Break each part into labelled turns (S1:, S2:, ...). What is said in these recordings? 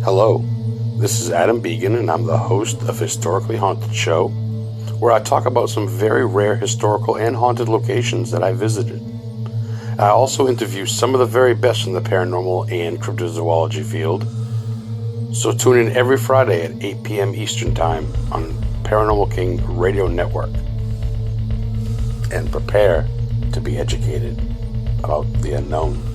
S1: Hello, this is Adam Began, and I'm the host of Historically Haunted Show, where I talk about some very rare historical and haunted locations that I visited. I also interview some of the very best in the paranormal and cryptozoology field. So tune in every Friday at 8 p.m. Eastern Time on Paranormal King Radio Network. And prepare to be educated about the unknown.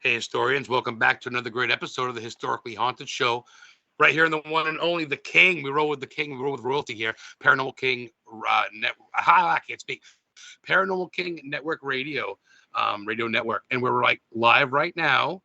S1: Hey, historians, welcome back to another great episode of the Historically Haunted Show. Right here in the one and only The King. We roll with the King. We roll with royalty here. Paranormal King I can't speak. Paranormal King Network Radio, Radio Network. And we're like live right now.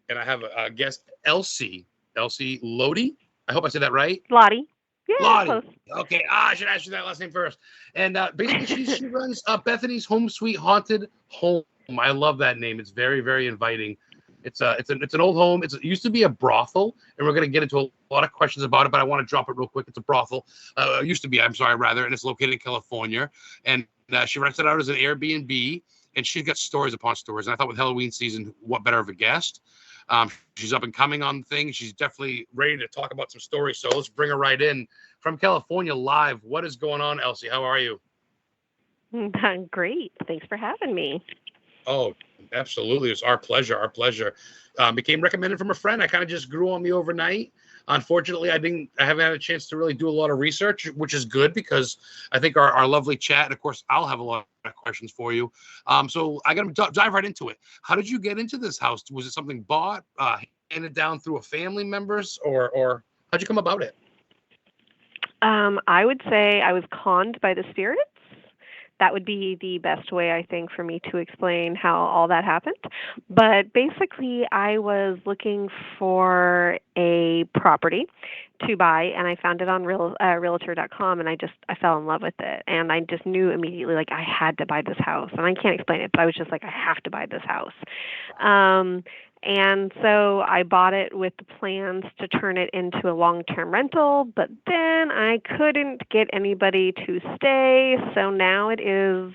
S1: And I have a guest, Elsie Lodde. I hope I said that right.
S2: Lodde. Yeah,
S1: Lodde.
S2: close.
S1: Okay. I should ask you that last name first. And basically, she runs Bethany's Home Sweet Haunted Home. I love that name. It's very, very inviting. It's an old home. It used to be a brothel, and we're going to get into a lot of questions about it, but I want to drop it real quick. It's a brothel. It used to be, and it's located in California. And she rents it out as an Airbnb, and she's got stories upon stories. And I thought with Halloween season, what better of a guest? She's up and coming on things. She's definitely ready to talk about some stories. So let's bring her right in from California live. What is going on, Elsie? How are you?
S2: Great. Thanks for having me.
S1: Oh, absolutely. It's our pleasure. Our pleasure. Became recommended from a friend. I kind of just grew on me overnight. Unfortunately, I haven't had a chance to really do a lot of research, which is good because I think our lovely chat, and of course, I'll have a lot of questions for you. So I got to dive right into it. How did you get into this house? Was it something bought, handed down through a family members, or how'd you come about it?
S2: I would say I was conned by the spirits. That would be the best way, I think, for me to explain how all that happened. But basically, I was looking for a property to buy, and I found it on Realtor.com, and I fell in love with it. And I just knew immediately, like, I had to buy this house. And I can't explain it, but I was just like, I have to buy this house. And so I bought it with the plans to turn it into a long-term rental, but then I couldn't get anybody to stay. So now it is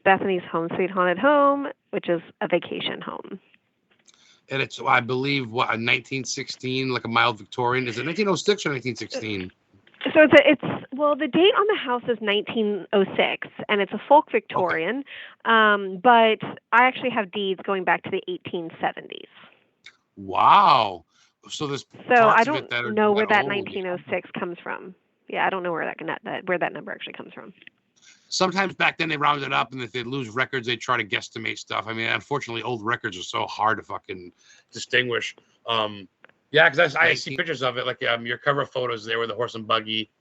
S2: Bethany's Home Sweet Haunted Home, which is a vacation home.
S1: And it's, I believe, what, a 1916, like a mild Victorian. Is it 1906 or 1916?
S2: So the date on the house is 1906, and it's a folk Victorian, okay. But I actually have deeds going back to the 1870s.
S1: Wow. So
S2: I don't know where that 1906 comes from. Yeah, I don't know where that number actually comes from.
S1: Sometimes back then they rounded up, and if they lose records, they try to guesstimate stuff. I mean, unfortunately, old records are so hard to fucking distinguish. Yeah, because I see pictures of it, like your cover photos there with the horse and buggy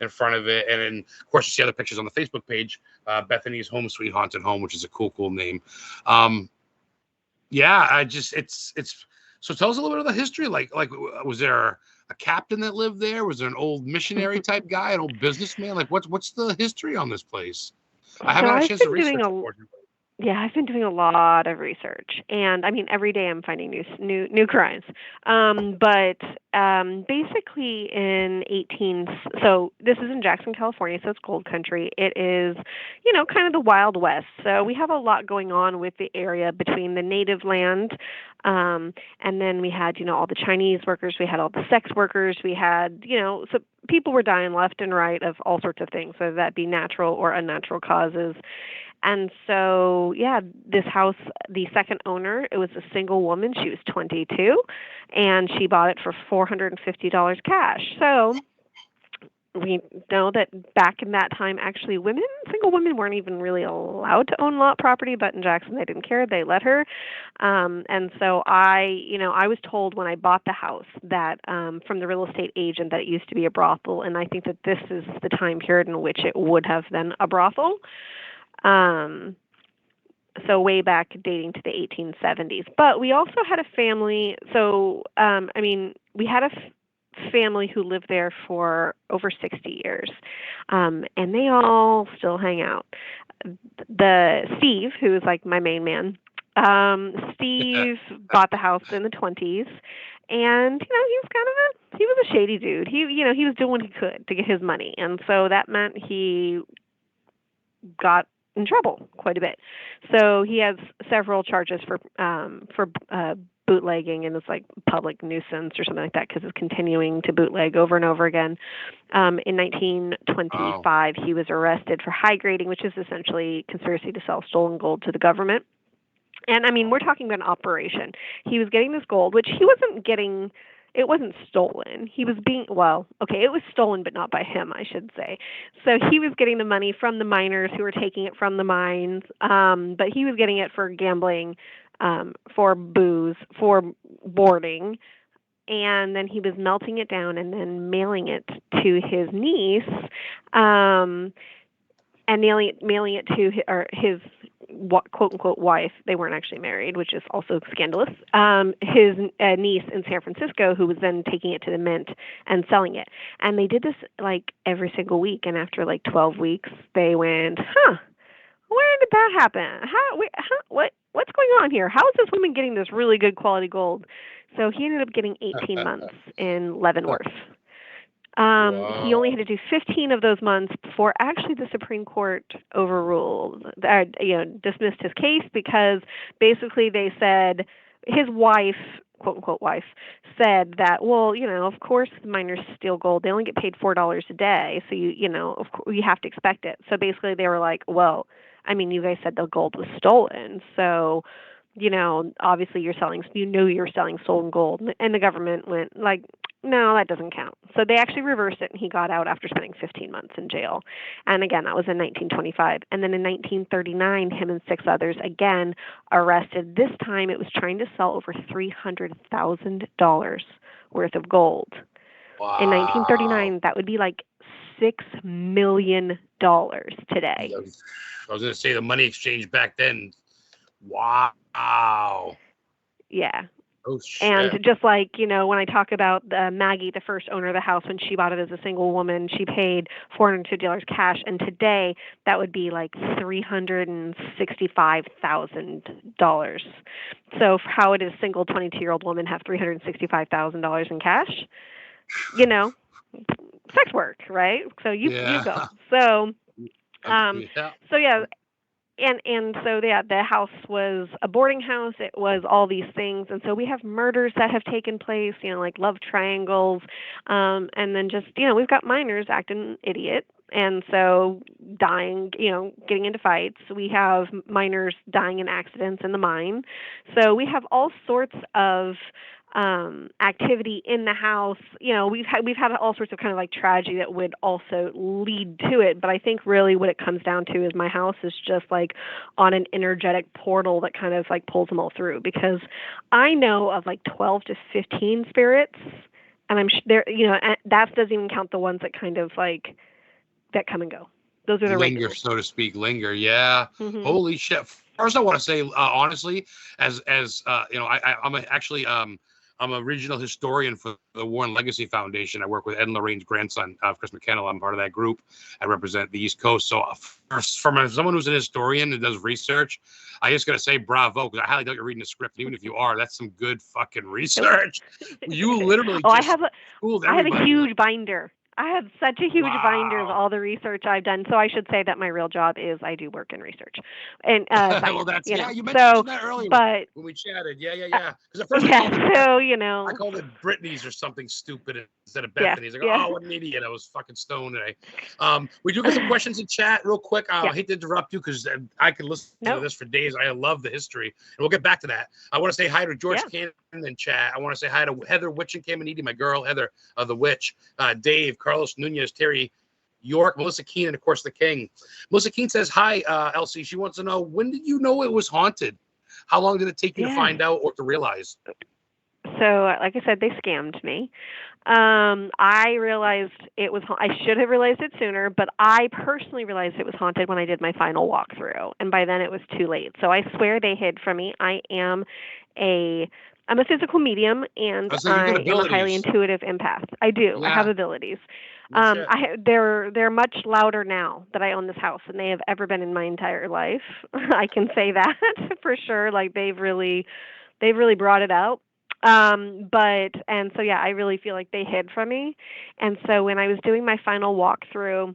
S1: in front of it. And then, of course, you see other pictures on the Facebook page, Bethany's Home Sweet Haunted Home, which is a cool name. Yeah, so tell us a little bit of the history. Like, was there a captain that lived there? Was there an old missionary type guy, an old businessman? Like, what's the history on this place? I haven't had a chance to research it.
S2: Yeah, I've been doing a lot of research, and I mean, every day I'm finding new crimes. But basically, so this is in Jackson, California, so it's gold country. It is, kind of the Wild West. So we have a lot going on with the area between the native land, and then we had, all the Chinese workers, we had all the sex workers, we had, so people were dying left and right of all sorts of things, whether that be natural or unnatural causes. And so, this house, the second owner, it was a single woman. She was 22, and she bought it for $450 cash. So we know that back in that time, actually, single women weren't even really allowed to own lot property, but in Jackson, they didn't care. They let her. And so I was told when I bought the house that from the real estate agent that it used to be a brothel, and I think that this is the time period in which it would have been a brothel. So way back dating to the 1870s. But we also had a family. So, we had a family who lived there for over 60 years, and they all still hang out. The Steve, who is like my main man, Steve bought the house in the 20s, and he was a shady dude. He was doing what he could to get his money, and so that meant he got in trouble quite a bit. So he has several charges for bootlegging, and it's like public nuisance or something like that because it's continuing to bootleg over and over again. In 1925, He was arrested for high grading, which is essentially conspiracy to sell stolen gold to the government. And we're talking about an operation. He was getting this gold, which he wasn't getting. It wasn't stolen. He was it was stolen, but not by him, I should say. So he was getting the money from the miners who were taking it from the mines, but he was getting it for gambling, for booze, for boarding, and then he was melting it down and then mailing it to his niece, and mailing it to his quote unquote wife. They weren't actually married, which is also scandalous. His niece in San Francisco, who was then taking it to the mint and selling it. And they did this like every single week. And after like 12 weeks, they went, where did that happen? What's going on here? How is this woman getting this really good quality gold? So he ended up getting 18 months in Leavenworth. He only had to do 15 of those months before actually the Supreme Court dismissed his case, because basically they said his wife, quote unquote wife, said that, of course the miners steal gold. They only get paid $4 a day, so of course you have to expect it. So basically they were like, well, you guys said the gold was stolen, so obviously you're selling stolen gold. And the government went like, no, that doesn't count. So they actually reversed it, and he got out after spending 15 months in jail. And again, that was in 1925. And then in 1939, him and 6 others, again, arrested. This time it was trying to sell over $300,000 worth of gold.
S1: Wow.
S2: In 1939, that would be like $6 million today.
S1: I was going to say the money exchange back then. Wow.
S2: Yeah.
S1: Oh, shit.
S2: And just like, when I talk about Maggie, the first owner of the house, when she bought it as a single woman, she paid $450 cash. And today that would be like $365,000. So how would a single 22-year-old woman have $365,000 in cash? Sex work, right? So you go. So, the house was a boarding house. It was all these things. And so we have murders that have taken place, like love triangles. And then just, we've got miners acting idiot. And so dying, getting into fights. We have miners dying in accidents in the mine. So we have all sorts of activity in the house. We've had all sorts of kind of like tragedy that would also lead to it. But I think really what it comes down to is my house is just like on an energetic portal that kind of like pulls them all through, because I know of like 12 to 15 spirits, and I'm there, and that doesn't even count the ones that kind of like that come and go. Those are the regulars.
S1: So to speak, linger. Yeah. Mm-hmm. Holy shit. First, I want to say, honestly, I'm a regional historian for the Warren Legacy Foundation. I work with Ed and Lorraine's grandson, Chris McKenna. I'm part of that group. I represent the East Coast. So from someone who's an historian and does research, I just got to say bravo, because I highly doubt you're reading the script. Even if you are, that's some good fucking research. You literally
S2: I have a huge binder. I have such a huge binder of all the research I've done. So I should say that my real job is I do work in research. And
S1: well, that's you mentioned that earlier when we chatted. Yeah. Because at first I called it Britney's or something stupid, instead of Bethany. He's like,
S2: yeah.
S1: oh, what an idiot. I was fucking stoned today. We do get some questions in chat real quick. I hate to interrupt you because I could listen to this for days. I love the history. And we'll get back to that. I want to say hi to George Cannon in chat. I want to say hi to Heather Witch and Caminiti, my girl, Heather of the Witch, Dave, Carlos Nunez, Terry York, Melissa Keene, and of course the King. Melissa Keene says, hi, Elsie. She wants to know, when did you know it was haunted? How long did it take you to find out or to realize?
S2: So, like I said, they scammed me. I realized it was. I should have realized it sooner, but I personally realized it was haunted when I did my final walkthrough, and by then it was too late. So I swear they hid from me. I'm a physical medium, and I am a highly intuitive empath. I do. Yeah. I have abilities. They're much louder now that I own this house than they have ever been in my entire life. I can say that for sure. Like they've really brought it out. I really feel like they hid from me. And so when I was doing my final walkthrough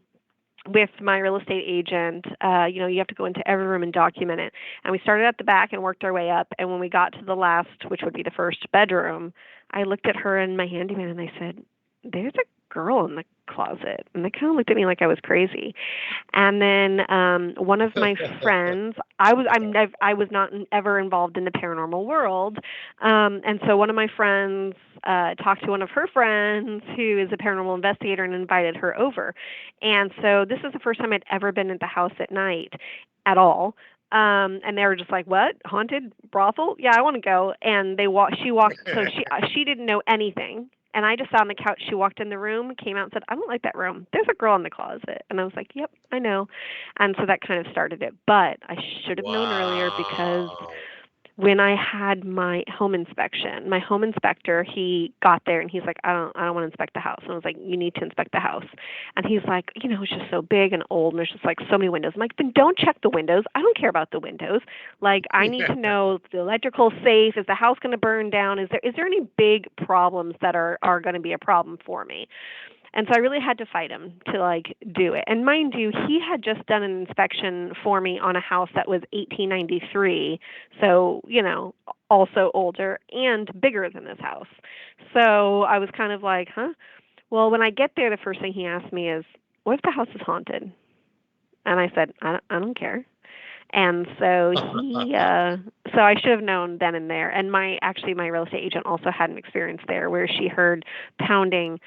S2: with my real estate agent, you have to go into every room and document it. And we started at the back and worked our way up. And when we got to the last, which would be the first bedroom, I looked at her and my handyman and I said, there's a girl in the closet. And they kind of looked at me like I was crazy. And then one of my friends, I was not ever involved in the paranormal world. And so one of my friends talked to one of her friends who is a paranormal investigator and invited her over. And so this is the first time I'd ever been at the house at night at all. And they were just like, what? Haunted brothel? Yeah, I want to go. And she walked, so she didn't know anything. And I just sat on the couch. She walked in the room, came out and said, I don't like that room. There's a girl in the closet. And I was like, yep, I know. And so that kind of started it. But I should have known earlier because when I had my home inspection, my home inspector, he got there and he's like, I don't want to inspect the house. And I was like, you need to inspect the house. And he's like, it's just so big and old and there's just like so many windows. I'm like, then don't check the windows. I don't care about the windows. Like, I need to know if the electrical's safe. Is the house going to burn down? Is there any big problems that are going to be a problem for me? And so I really had to fight him to do it. And mind you, he had just done an inspection for me on a house that was 1893. So, also older and bigger than this house. So I was kind of like, huh? Well, when I get there, the first thing he asked me is, what if the house is haunted? And I said, I don't care. And so so I should have known then and there. And my real estate agent also had an experience there where she heard pounding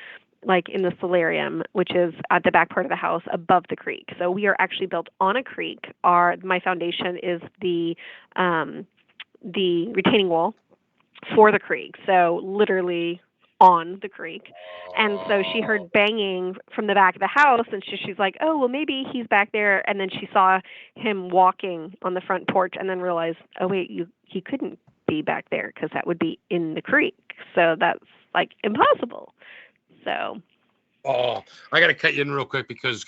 S2: in the solarium, which is at the back part of the house above the creek. So we are actually built on a creek. My foundation is the retaining wall for the creek. So literally on the creek. And so she heard banging from the back of the house and she's like, oh, well, maybe he's back there. And then she saw him walking on the front porch and then realized, oh, wait, he couldn't be back there because that would be in the creek. So that's impossible. So,
S1: I got to cut you in real quick because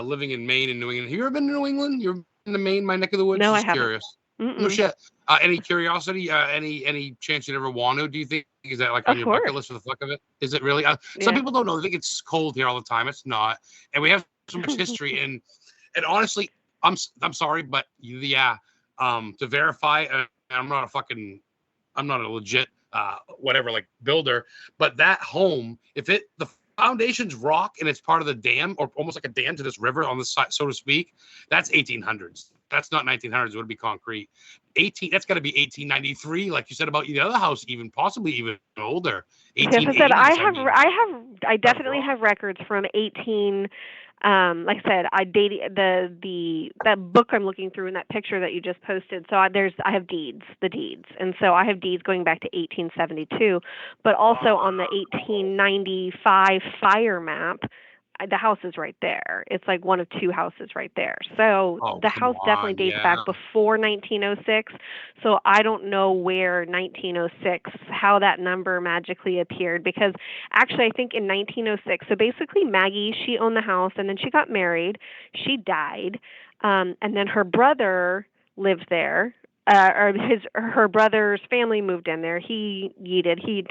S1: living in Maine and New England. Have you ever been to New England? You're in the Maine, my neck of the woods?
S2: No,
S1: Just
S2: I haven't.
S1: Curious. No shit. Any curiosity? Any chance you'd ever want to? Do you think is that on your bucket list for the fuck of it? Is it really? Some people don't know. They think it's cold here all the time. It's not, and we have so much history. And honestly, I'm sorry, but to verify, I'm not a legit builder, but that home, if the foundation's rock and it's part of the dam or almost like a dam to this river on the side, so to speak, that's 1800s. That's not 1900s. It would be concrete. That's got to be 1893, like you said about the other house, even possibly even older. 1880s.
S2: Yes, I definitely have records from 18. Like I said, I dated that book I'm looking through in that picture that you just posted. So I have the deeds, and so I have deeds going back to 1872, but also on the 1895 fire map, the house is right there. It's one of two houses right there. So the house definitely dates back before 1906. So I don't know where 1906, how that number magically appeared, because actually I think in 1906, so basically Maggie, she owned the house and then she got married. She died. And then her brother lived there. Her brother's family moved in there. He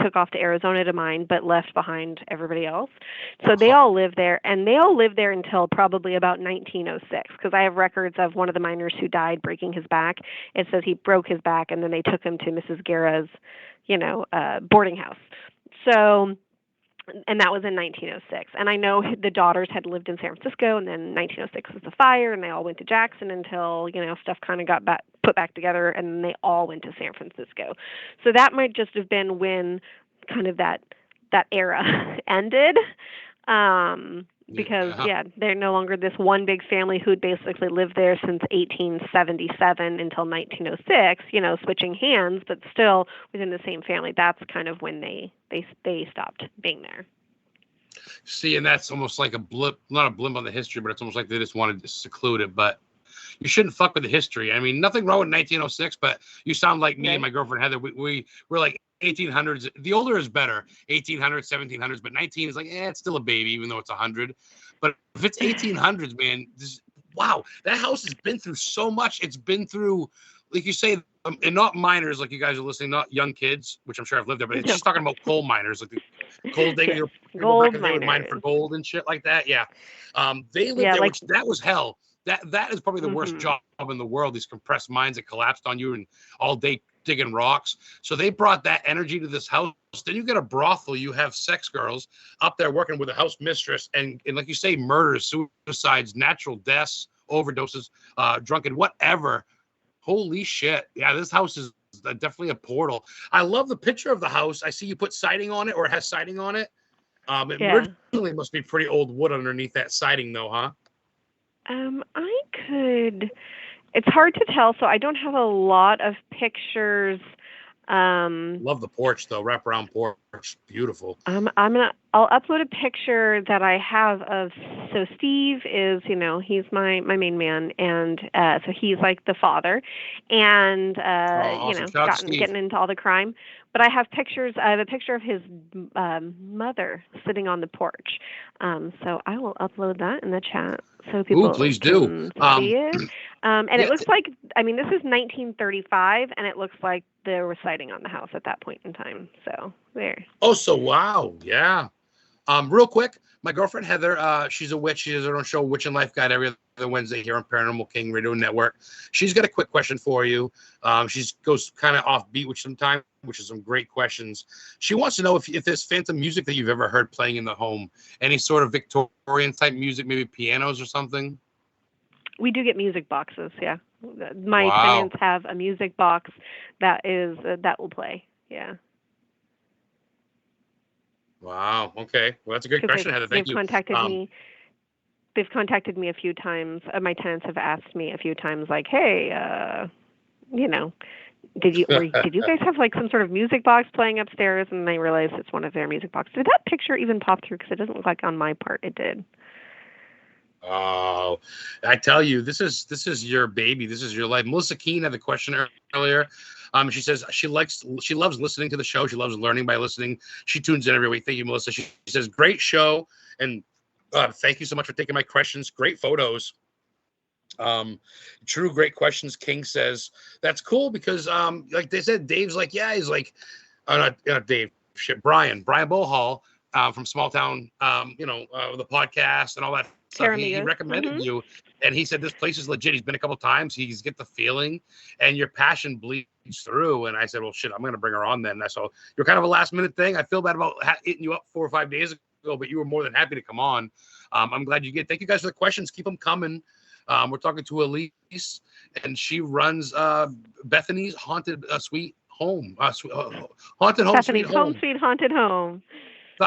S2: took off to Arizona to mine, but left behind everybody else. So they all lived there, and they all lived there until probably about 1906, because I have records of one of the miners who died breaking his back. It says he broke his back, and then they took him to Mrs. Guerra's, boarding house. So and that was in 1906. And I know the daughters had lived in San Francisco, and then 1906 was the fire, and they all went to Jackson until stuff kind of got put back together, and then they all went to San Francisco. So that might just have been when kind of that era ended. Because they're no longer this one big family who'd basically lived there since 1877 until 1906, switching hands, but still within the same family. That's kind of when they stopped being there.
S1: See, and that's almost like a blip, not a blimp on the history, but it's almost like they just wanted to seclude it. But you shouldn't fuck with the history. I mean, nothing wrong with 1906, but you sound like me and my girlfriend Heather. We're like 1800s. The older is better, 1800s, 1700s, but 19 is like, it's still a baby, even though it's 100. But if it's 1800s, man, wow, that house has been through so much. It's been through, like you say, and not miners, like you guys are listening, not young kids, which I'm sure I've lived there, but it's just talking about coal miners, like the coal digging,
S2: gold
S1: they would mine for gold and shit like that. Yeah, they lived there, which that was hell. That is probably the worst job in the world. These compressed mines that collapsed on you and all day digging rocks. So they brought that energy to this house. Then you get a brothel. You have sex girls up there working with a house mistress, and like you say, murders, suicides, natural deaths, overdoses, drunken, whatever. Holy shit! Yeah, this house is definitely a portal. I love the picture of the house. I see you put siding on it, or it has siding on it. Originally must be pretty old wood underneath that siding, though, huh?
S2: It's hard to tell, so I don't have a lot of pictures.
S1: Love the porch though, wraparound porch, beautiful.
S2: I'll upload a picture that I have of. So Steve is, he's my main man, and so he's like the father, and
S1: awesome.
S2: getting into all the crime. But I have pictures. I have a picture of his mother sitting on the porch. So I will upload that in the chat so people
S1: please
S2: can
S1: do
S2: see it. And it looks like, this is 1935, and it looks like there was siding on the house at that point in time. So there.
S1: Oh, so wow, yeah. Real quick, my girlfriend Heather, she's a witch. She does her own show, Witch and Life Guide, every other Wednesday here on Paranormal King Radio Network. She's got a quick question for you. She goes kind of offbeat, which is some great questions. She wants to know if there's phantom music that you've ever heard playing in the home, any sort of Victorian type music, maybe pianos or something.
S2: We do get music boxes, yeah. My tenants have a music box that will play, yeah.
S1: Wow. Okay. Well, that's a great question, Heather. Thank you.
S2: They've contacted me a few times. My tenants have asked me a few times, like, "Hey, did you guys have like some sort of music box playing upstairs?" And I realized it's one of their music boxes. Did that picture even pop through? Because it doesn't look like on my part it did.
S1: Oh, I tell you, this is your baby. This is your life. Melissa Keene had the question earlier. She says she loves listening to the show. She loves learning by listening. She tunes in every week. Thank you, Melissa. She says, great show. And thank you so much for taking my questions. Great photos. True, great questions. King says, that's cool because, like they said, Dave's like, yeah, he's like, not Dave, Brian Bohall from Small Town, the podcast and all that stuff. He recommended you, and he said this place is legit. He's been a couple times. He's get the feeling, and your passion bleeds through. And I said, well, shit, I'm going to bring her on then. So you're kind of a last minute thing. I feel bad about hitting you up 4 or 5 days ago, but you were more than happy to come on. I'm glad you get. Thank you guys for the questions. Keep them coming. We're talking to Elise, and she runs Bethany's Haunted Sweet Home. Haunted Home,
S2: Bethany's
S1: Sweet Home.
S2: Sweet Haunted Home.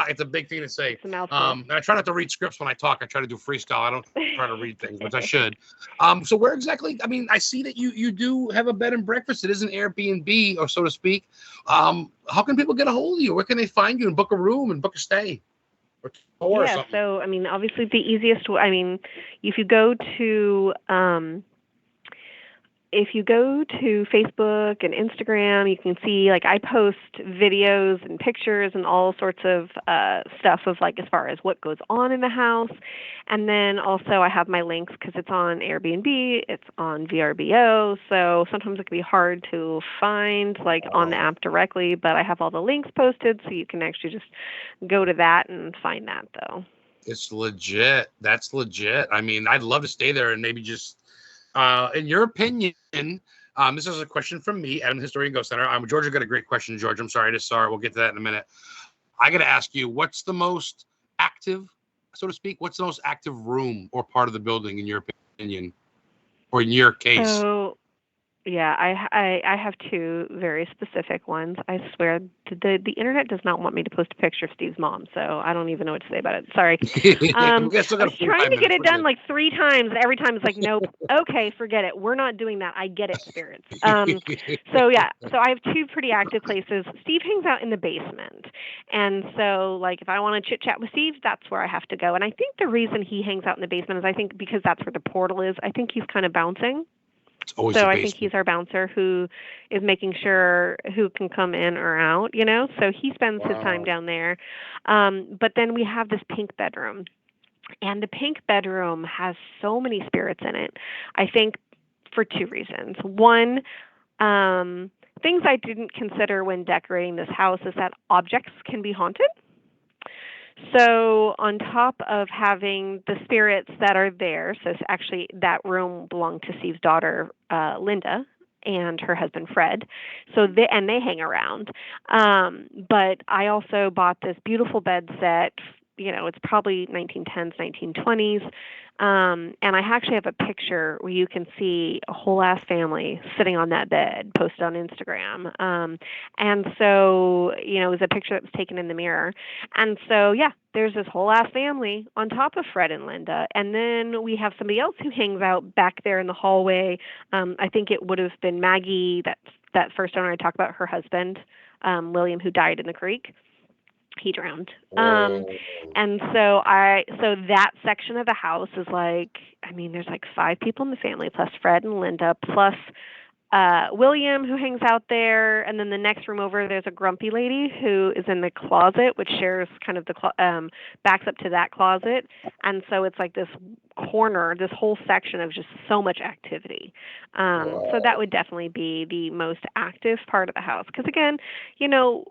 S1: It's a big thing to say. And I try not to read scripts when I talk. I try to do freestyle. I don't try to read things, which I should. So where exactly? I mean, I see that you do have a bed and breakfast. It is an Airbnb, or so to speak. How can people get a hold of you? Where can they find you and book a room and book a stay? Or something?
S2: So I mean, obviously the easiest. I mean, if you go to Facebook and Instagram, you can see, like, I post videos and pictures and all sorts of stuff of, like, as far as what goes on in the house. And then also I have my links because it's on Airbnb, it's on VRBO. So sometimes it can be hard to find, like, on the app directly, but I have all the links posted so you can actually just go to that and find that, though.
S1: It's legit. That's legit. I mean, I'd love to stay there and maybe just, in your opinion, this is a question from me, Adam, Historian Ghost Center. Georgia got a great question, George. I'm sorry, I just saw it. We'll get to that in a minute. I got to ask you, what's the most active, so to speak? What's the most active room or part of the building, in your opinion, or in your case?
S2: So yeah, I have two very specific ones. I swear the internet does not want me to post a picture of Steve's mom, so I don't even know what to say about it. Sorry.
S1: We still
S2: I
S1: got
S2: was trying
S1: 45
S2: to get
S1: minutes.
S2: it done like 3 times, and every time it's like, nope. Okay, forget it. We're not doing that. I get it, spirits. So yeah, so I have two pretty active places. Steve hangs out in the basement, and so like if I want to chit chat with Steve, that's where I have to go. And I think the reason he hangs out in the basement is I think because that's where the portal is. I think he's kind of bouncing.
S1: It's always
S2: So
S1: the
S2: I think
S1: basement.
S2: he's our bouncer who is making sure who can come in or out, you know? So he spends his time
S1: Wow.
S2: down there. But then we have this pink bedroom. And the pink bedroom has so many spirits in it. I think for two reasons. One, things I didn't consider when decorating this house is that objects can be haunted. So, on top of having the spirits that are there, so it's actually that room belonged to Steve's daughter, Linda, and her husband Fred. So they hang around. But I also bought this beautiful bed set. You know, it's probably 1910s, 1920s. And I actually have a picture where you can see a whole ass family sitting on that bed posted on Instagram. And so, you know, it was a picture that was taken in the mirror. And so, yeah, there's this whole ass family on top of Fred and Linda. And then we have somebody else who hangs out back there in the hallway. I think it would have been Maggie, that first owner I talked about, her husband, William, who died in the creek. He drowned.
S1: Oh.
S2: And so that section of the house is like, I mean, there's like 5 people in the family plus Fred and Linda plus William, who hangs out there, and then the next room over, there's a grumpy lady who is in the closet, which shares kind of the backs up to that closet, and so it's like this corner, this whole section of just so much activity. So that would definitely be the most active part of the house, because again, you know,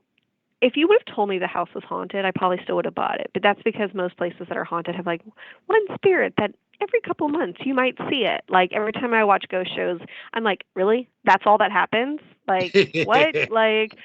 S2: if you would have told me the house was haunted, I probably still would have bought it. But that's because most places that are haunted have like one spirit that every couple months you might see it. Like every time I watch ghost shows, I'm like, really? That's all that happens? Like what? Like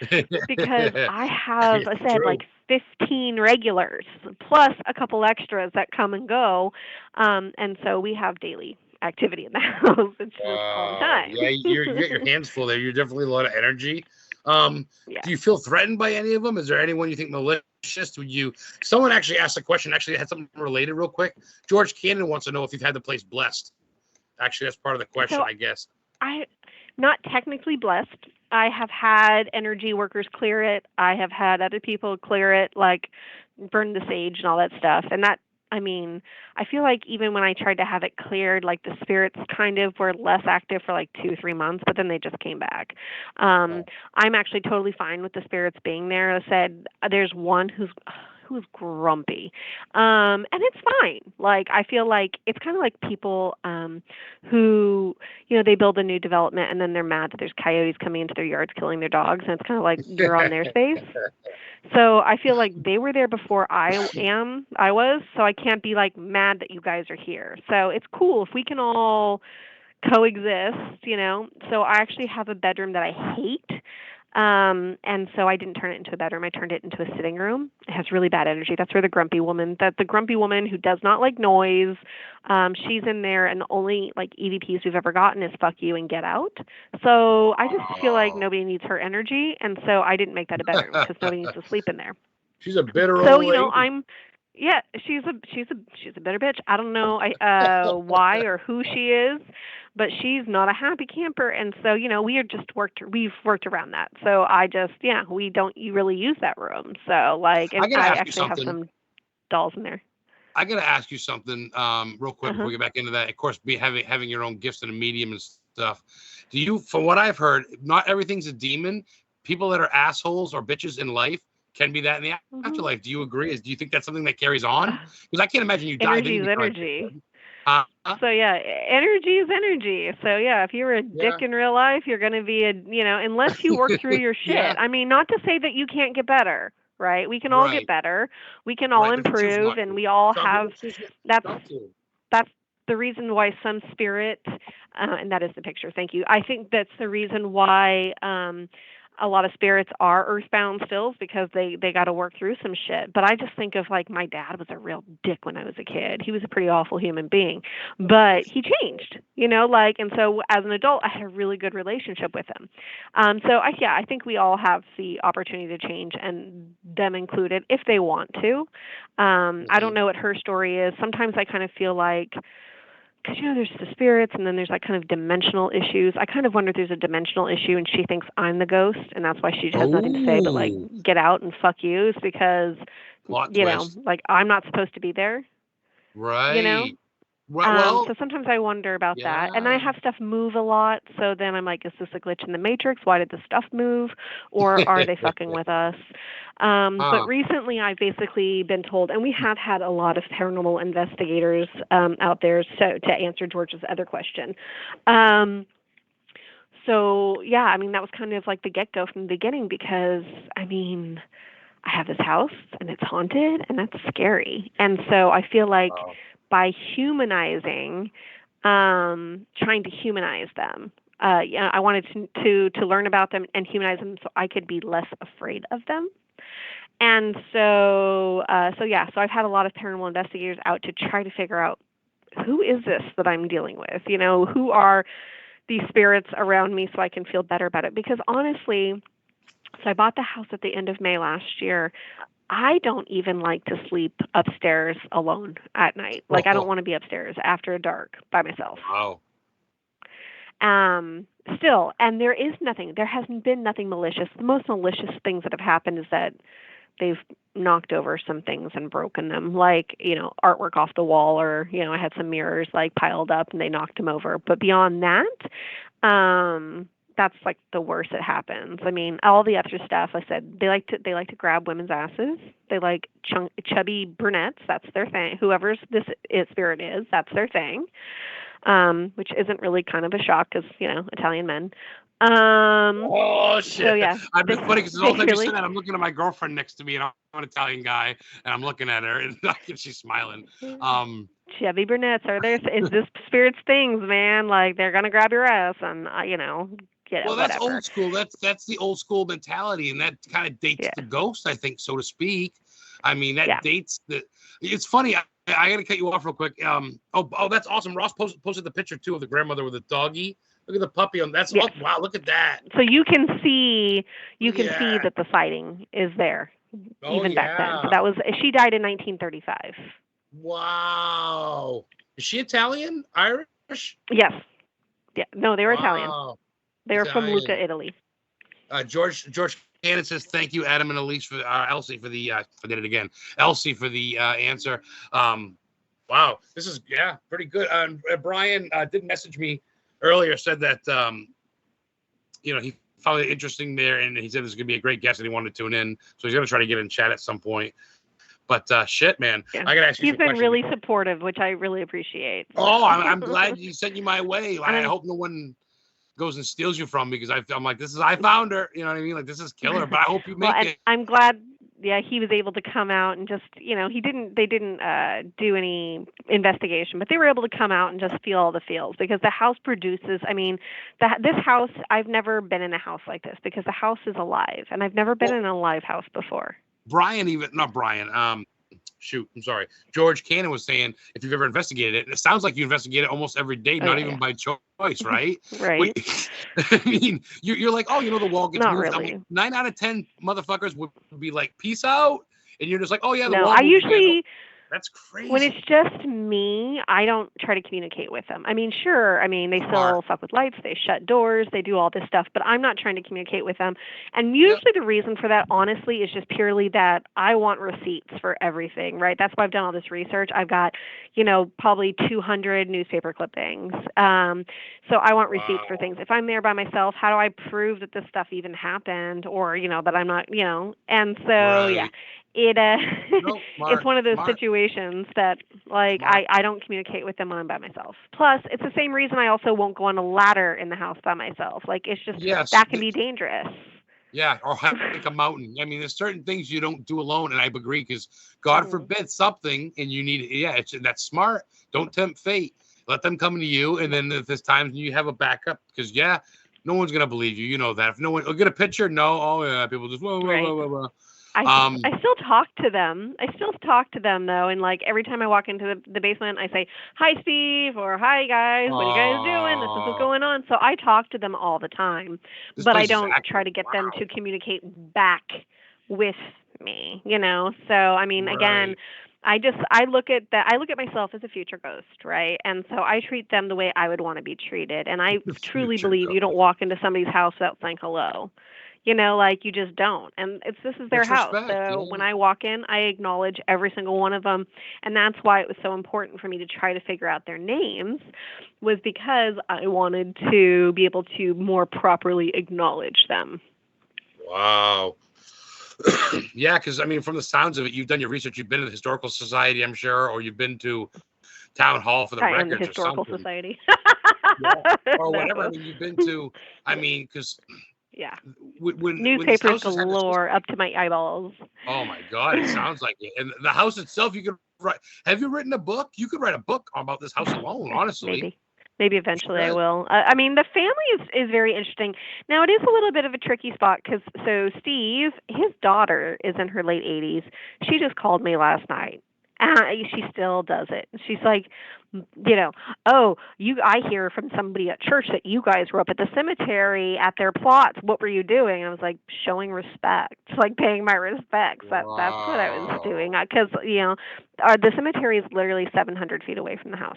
S2: because I have, I
S1: It's
S2: said,
S1: true.
S2: like 15 regulars plus a couple extras that come and go, and so we have daily activity in the house. It's just all the
S1: Wow.
S2: time.
S1: Yeah, you got your hands full there. You're definitely a lot of energy.
S2: Yeah.
S1: Do you feel threatened by any of them? Is there anyone you think malicious? Would you? Someone actually asked a question. Actually, had something related real quick. George Cannon wants to know if you've had the place blessed. Actually, that's part of the question,
S2: So
S1: I guess.
S2: I not technically blessed. I have had energy workers clear it. I have had other people clear it, like burn the sage and all that stuff. And that, I mean, I feel like even when I tried to have it cleared, like the spirits kind of were less active for like 2 or 3 months, but then they just came back.
S1: Oh,
S2: I'm actually totally fine with the spirits being there. I said there's one who's grumpy, and it's fine. Like I feel like it's kind of like people who, you know, they build a new development and then they're mad that there's coyotes coming into their yards killing their dogs, and it's kind of like you're on their space. So I feel like they were there before I was, so I can't be like mad that you guys are here. So it's cool if we can all coexist, you know. So I actually have a bedroom that I hate. And so I didn't turn it into a bedroom. I turned it into a sitting room. It has really bad energy. That's where the grumpy woman who does not like noise, she's in there, and the only like EVPs we've ever gotten is fuck you and get out. So I just feel like
S1: wow.
S2: nobody needs her energy, and so I didn't make that a bedroom because nobody needs to sleep in there.
S1: She's a bitter
S2: So
S1: old
S2: you know,
S1: lady.
S2: yeah, she's a bitter bitch. I don't know why or who she is, but she's not a happy camper, and so you know we've worked around that. So I just we don't really use that room. So like,
S1: I
S2: and
S1: gotta
S2: I
S1: ask you
S2: actually have
S1: something.
S2: some dolls in there.
S1: I gotta ask you something, real quick
S2: Uh
S1: before
S2: huh.
S1: we get back into that. Of course, be having your own gifts and a medium and stuff. Do you, from what I've heard, not everything's a demon. People that are assholes or bitches in life can be that in the
S2: Mhm.
S1: afterlife. Do you agree? Do you think that's something that carries on? Because I can't imagine you die, then
S2: Energy
S1: you'd
S2: is
S1: be trying to fix
S2: energy.
S1: them.
S2: So yeah, energy is energy. So yeah, if you're a dick
S1: Yeah,
S2: in real life, you're going to be unless you work through your
S1: yeah,
S2: shit. I mean, not to say that you can't get better, right? We can all get
S1: right,
S2: better. We can all
S1: right. But choose
S2: improve,
S1: not
S2: and
S1: to.
S2: we all
S1: Some
S2: have
S1: people choose
S2: that's
S1: not to.
S2: that's the reason why some spirit and that is the picture. Thank you. I think that's the reason why a lot of spirits are earthbound stills because they got to work through some shit. But I just think of like my dad was a real dick when I was a kid. He was a pretty awful human being, but he changed, like, and so as an adult, I had a really good relationship with him. So I think we all have the opportunity to change, and them included, if they want to. I don't know what her story is. Sometimes I kind of feel like, because there's the spirits, and then there's like kind of dimensional issues. I kind of wonder if there's a dimensional issue, and she thinks I'm the ghost, and that's why she has nothing to say but like, get out and fuck you, is because
S1: Plot twist.
S2: like I'm not supposed to be there.
S1: Right. Well,
S2: so sometimes I wonder about that, and
S1: yeah.
S2: I have stuff move a lot. So then I'm like, is this a glitch in the Matrix? Why did the stuff move, or are they fucking with us? But recently, I've basically been told, and we have had a lot of paranormal investigators out there. So to answer George's other question, so yeah, I mean that was kind of like the get-go from the beginning, because I mean, I have this house and it's haunted, and that's scary, and so I feel like. By humanizing, trying to humanize them. I wanted to learn about them and humanize them so I could be less afraid of them. And so I've had a lot of paranormal investigators out to try to figure out, who is this that I'm dealing with? Who are these spirits around me, so I can feel better about it? Because honestly, so I bought the house at the end of May last year. I don't even like to sleep upstairs alone at night. Like, I don't want to be upstairs after dark by myself.
S1: Wow.
S2: Still, and there hasn't been nothing malicious. The most malicious things that have happened is that they've knocked over some things and broken them, like, artwork off the wall, or, I had some mirrors like piled up and they knocked them over. But beyond that, that's like the worst that happens. I mean, all the other stuff, I said, they like to grab women's asses. They like chubby brunettes. That's their thing. Whoever's this spirit is, that's their thing. Which isn't really kind of a shock, because Italian men.
S1: Oh shit!
S2: So yeah,
S1: I've been funny because all the time you said that, I'm looking at my girlfriend next to me, and I'm an Italian guy, and I'm looking at her, and she's smiling.
S2: Chubby brunettes are there? Is this spirit's things, man? Like, they're gonna grab your ass, and
S1: well, that's
S2: whatever.
S1: Old school. That's the old school mentality, and that kind of dates the ghost, I think, so to speak. I mean, that dates the. It's funny. I got to cut you off real quick. That's awesome. Ross posted the picture too of the grandmother with the doggy. Look at the puppy on. That's wow. Look at that.
S2: So you can see that the sighting is there even back then. So she died in 1935.
S1: Wow. Is she Italian? Irish?
S2: Yes. Yeah. No, they were Italian. They were from Lucca, Italy.
S1: George Cannon says, thank you, Adam and Elise, for Elsie for the forget it again. Elsie for the answer. Wow, this is pretty good. Brian did message me earlier, said that he found it interesting there, and he said this is gonna be a great guest, and he wanted to tune in, so he's gonna try to get in chat at some point. But shit, man, I gotta ask you.
S2: He's been really supportive, which I really appreciate.
S1: Oh, I'm glad he sent you my way. I hope no one goes and steals you from me, because I'm like, I found her. You know what I mean? Like, this is killer. But I hope you make it.
S2: I'm glad. Yeah, he was able to come out and just, they didn't do any investigation, but they were able to come out and just feel all the feels, because the house produces, this house, I've never been in a house like this, because the house is alive, and I've never been in a live house before.
S1: George Cannon was saying, if you've ever investigated it, and it sounds like you investigate it almost every day, not even by choice, right?
S2: Right.
S1: Wait, I mean, you're like, the wall gets
S2: not
S1: moved.
S2: Really.
S1: Like, 9 out of 10 motherfuckers would be like, peace out, and you're just like, the wall.
S2: No, I usually.
S1: That's crazy.
S2: When it's just me, I don't try to communicate with them. Sure, they still fuck with lights, they shut doors, they do all this stuff, but I'm not trying to communicate with them. And usually the reason for that, honestly, is just purely that I want receipts for everything, right? That's why I've done all this research. I've got, probably 200 newspaper clippings. So I want receipts for things. If I'm there by myself, how do I prove that this stuff even happened, or, that I'm not, and so, it's one of those situations that, like, I don't communicate with them when I'm by myself. Plus, it's the same reason I also won't go on a ladder in the house by myself. Like, it's just that can be dangerous.
S1: Yeah, or hike a mountain. There's certain things you don't do alone, and I agree, because God forbid something, and you need that's smart. Don't tempt fate. Let them come to you, and then if there's times you have a backup, because No one's gonna believe you. You know that. If no one get a picture, no. Oh yeah, people just whoa, whoa,
S2: Right.
S1: whoa, whoa, whoa.
S2: I still talk to them. I still talk to them though, and like every time I walk into the basement, I say, "Hi, Steve," or "Hi, guys. What are you guys doing? This is what's going on." So I talk to them all the time,
S1: This
S2: but I
S1: place is
S2: don't try
S1: active.
S2: to get them
S1: Wow.
S2: to communicate back with me. So I mean, again,
S1: Right.
S2: I look at that. I look at myself as a future ghost, right? And so I treat them the way I would want to be treated. And I
S1: The
S2: truly
S1: future
S2: believe you don't
S1: ghost.
S2: walk into somebody's house without saying hello. Like you just don't. And this is their
S1: It's
S2: house.
S1: respect.
S2: So when
S1: Yeah.
S2: I walk in, I acknowledge every single one of them. And that's why it was so important for me to try to figure out their names, was because I wanted to be able to more properly acknowledge them.
S1: Wow. Yeah, because I mean, from the sounds of it, you've done your research. You've been to the historical society, I'm sure, or you've been to town hall for the
S2: I am the
S1: records or
S2: historical
S1: something.
S2: society.
S1: Yeah. Or whatever. I
S2: No.
S1: mean, you've been to. I mean, because
S2: Yeah.
S1: when these
S2: Newspapers
S1: houses have this history,
S2: galore up to my eyeballs.
S1: oh my God, it sounds like it. And the house itself, you could write. Have you written a book? You could write a book about this house alone. Honestly,
S2: Maybe eventually I
S1: you
S2: will. I mean, the family is very interesting. Now it is a little bit of a tricky spot because Steve, his daughter is in her late 80s. She just called me last night. She still does it. She's like, oh, I hear from somebody at church that you guys were up at the cemetery at their plots. What were you doing? I was like, showing respect, like paying my respects. That's what I was doing.
S1: Wow.
S2: Because the cemetery is literally 700 feet away from the house.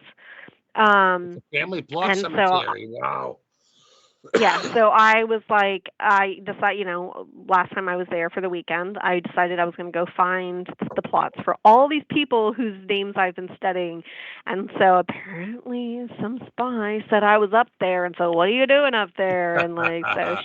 S1: It's a
S2: Um,
S1: family plot
S2: and so
S1: cemetery. Wow.
S2: yeah, so I was like, I decided, last time I was there for the weekend, I decided I was going to go find the plots for all these people whose names I've been studying. And so apparently some spy said I was up there. And so what are you doing up there? And like, so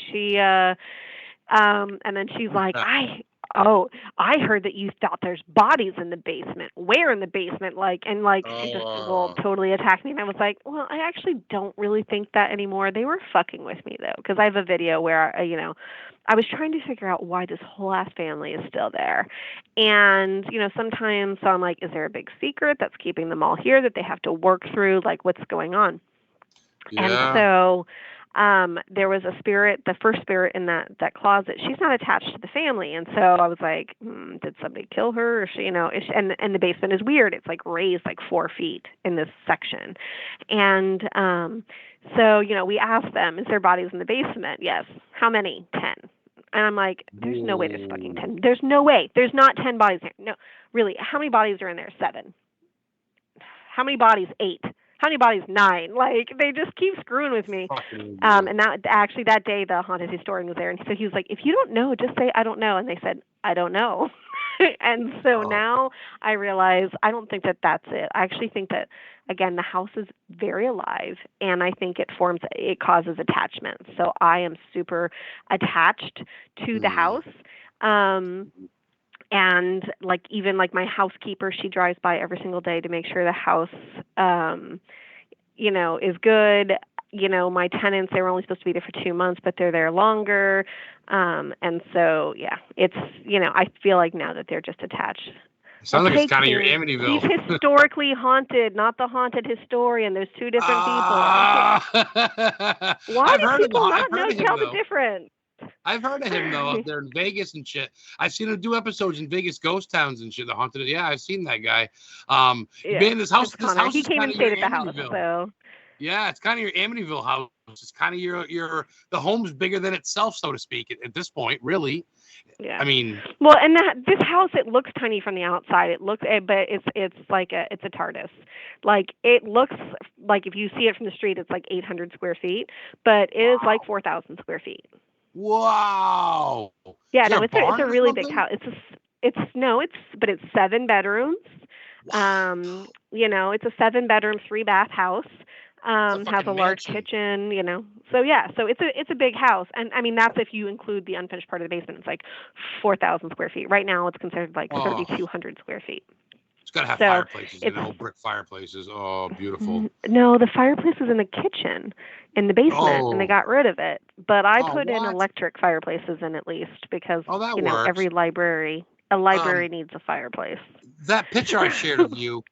S2: and then she's like, I heard that you thought there's bodies in the basement. Where in the basement? And she just, well,
S1: Oh,
S2: totally attacked me. And I was like, well, I actually don't really think that anymore. They were fucking with me though, because I have a video where, I was trying to figure out why this whole ass family is still there. And, sometimes I'm like, is there a big secret that's keeping them all here that they have to work through? Like, what's going on? And
S1: yeah.
S2: so there was a spirit, the first spirit in that closet. She's not attached to the family, and so I was like, did somebody kill her? Or she, and the basement is weird. It's like raised like 4 feet in this section, and so we asked them, is there bodies in the basement? Yes. How many? 10. And I'm like, there's no way there's fucking
S1: Ooh.
S2: 10. There's no way. There's not 10 bodies here. No, really. How many bodies are in there? 7. How many bodies? 8. How many bodies? 9. Like they just keep screwing with me.
S1: Fucking weird.
S2: And that day the haunted historian was there, and so he was like, if you don't know, just say I don't know. And they said I don't know. And so
S1: Oh,
S2: now I realize I don't think that that's it. I actually think that again the house is very alive, and I think it causes attachment. So I am super attached to the
S1: hmm.
S2: house. Um, and like even like my housekeeper, she drives by every single day to make sure the house is good. My tenants, they were only supposed to be there for 2 months, but they're there longer. And so yeah, it's I feel like now that they're just attached.
S1: Sounds like it's
S2: Okay,
S1: kind of your
S2: King. He's
S1: Amityville.
S2: historically haunted, not the haunted historian. There's two different people. Okay.
S1: Ah,
S2: Why
S1: I've
S2: do
S1: heard of
S2: people
S1: I've
S2: not
S1: heard
S2: know
S1: of him
S2: tell the
S1: though.
S2: difference?
S1: I've heard of him though up there in Vegas and shit. I've seen him do episodes in Vegas ghost towns and shit. The haunted. Yeah, I've seen that guy.
S2: Yeah,
S1: Man, this house.
S2: it's
S1: This
S2: Connor.
S1: house
S2: He
S1: is
S2: came
S1: kind
S2: and
S1: of your
S2: stayed at the house,
S1: Amityville.
S2: so.
S1: Yeah, it's kind of your Amityville house. It's kind of your the home's bigger than itself, so to speak. At this point, really.
S2: Yeah.
S1: I mean,
S2: Well, and this house, it looks tiny from the outside. It looks, but it's like it's a TARDIS. Like it looks like if you see it from the street, it's like 800 square feet, but it is like
S1: wow,
S2: 4,000 square feet.
S1: wow.
S2: Yeah,
S1: Is there
S2: no,
S1: a
S2: it's
S1: barn
S2: a
S1: or
S2: really big
S1: something?
S2: house. But it's 7 bedrooms. It's a 7 bedroom, 3 bath house.
S1: It's a
S2: Has a
S1: fucking
S2: large
S1: mansion.
S2: kitchen, So yeah, so it's a big house, and I mean that's if you include the unfinished part of the basement. It's like 4,000 square feet. Right now, it's considered like
S1: Oh,
S2: 3,200 square feet.
S1: it's gotta have
S2: So
S1: fireplaces in
S2: it's
S1: it, old brick fireplaces. Oh, beautiful.
S2: no, the fireplace was in the kitchen, in the basement, and they
S1: Oh,
S2: got rid of it. But I
S1: oh,
S2: put in
S1: what?
S2: electric fireplaces in at least because
S1: Oh, that
S2: every
S1: works.
S2: a library
S1: Um,
S2: needs a fireplace.
S1: that picture I shared of you,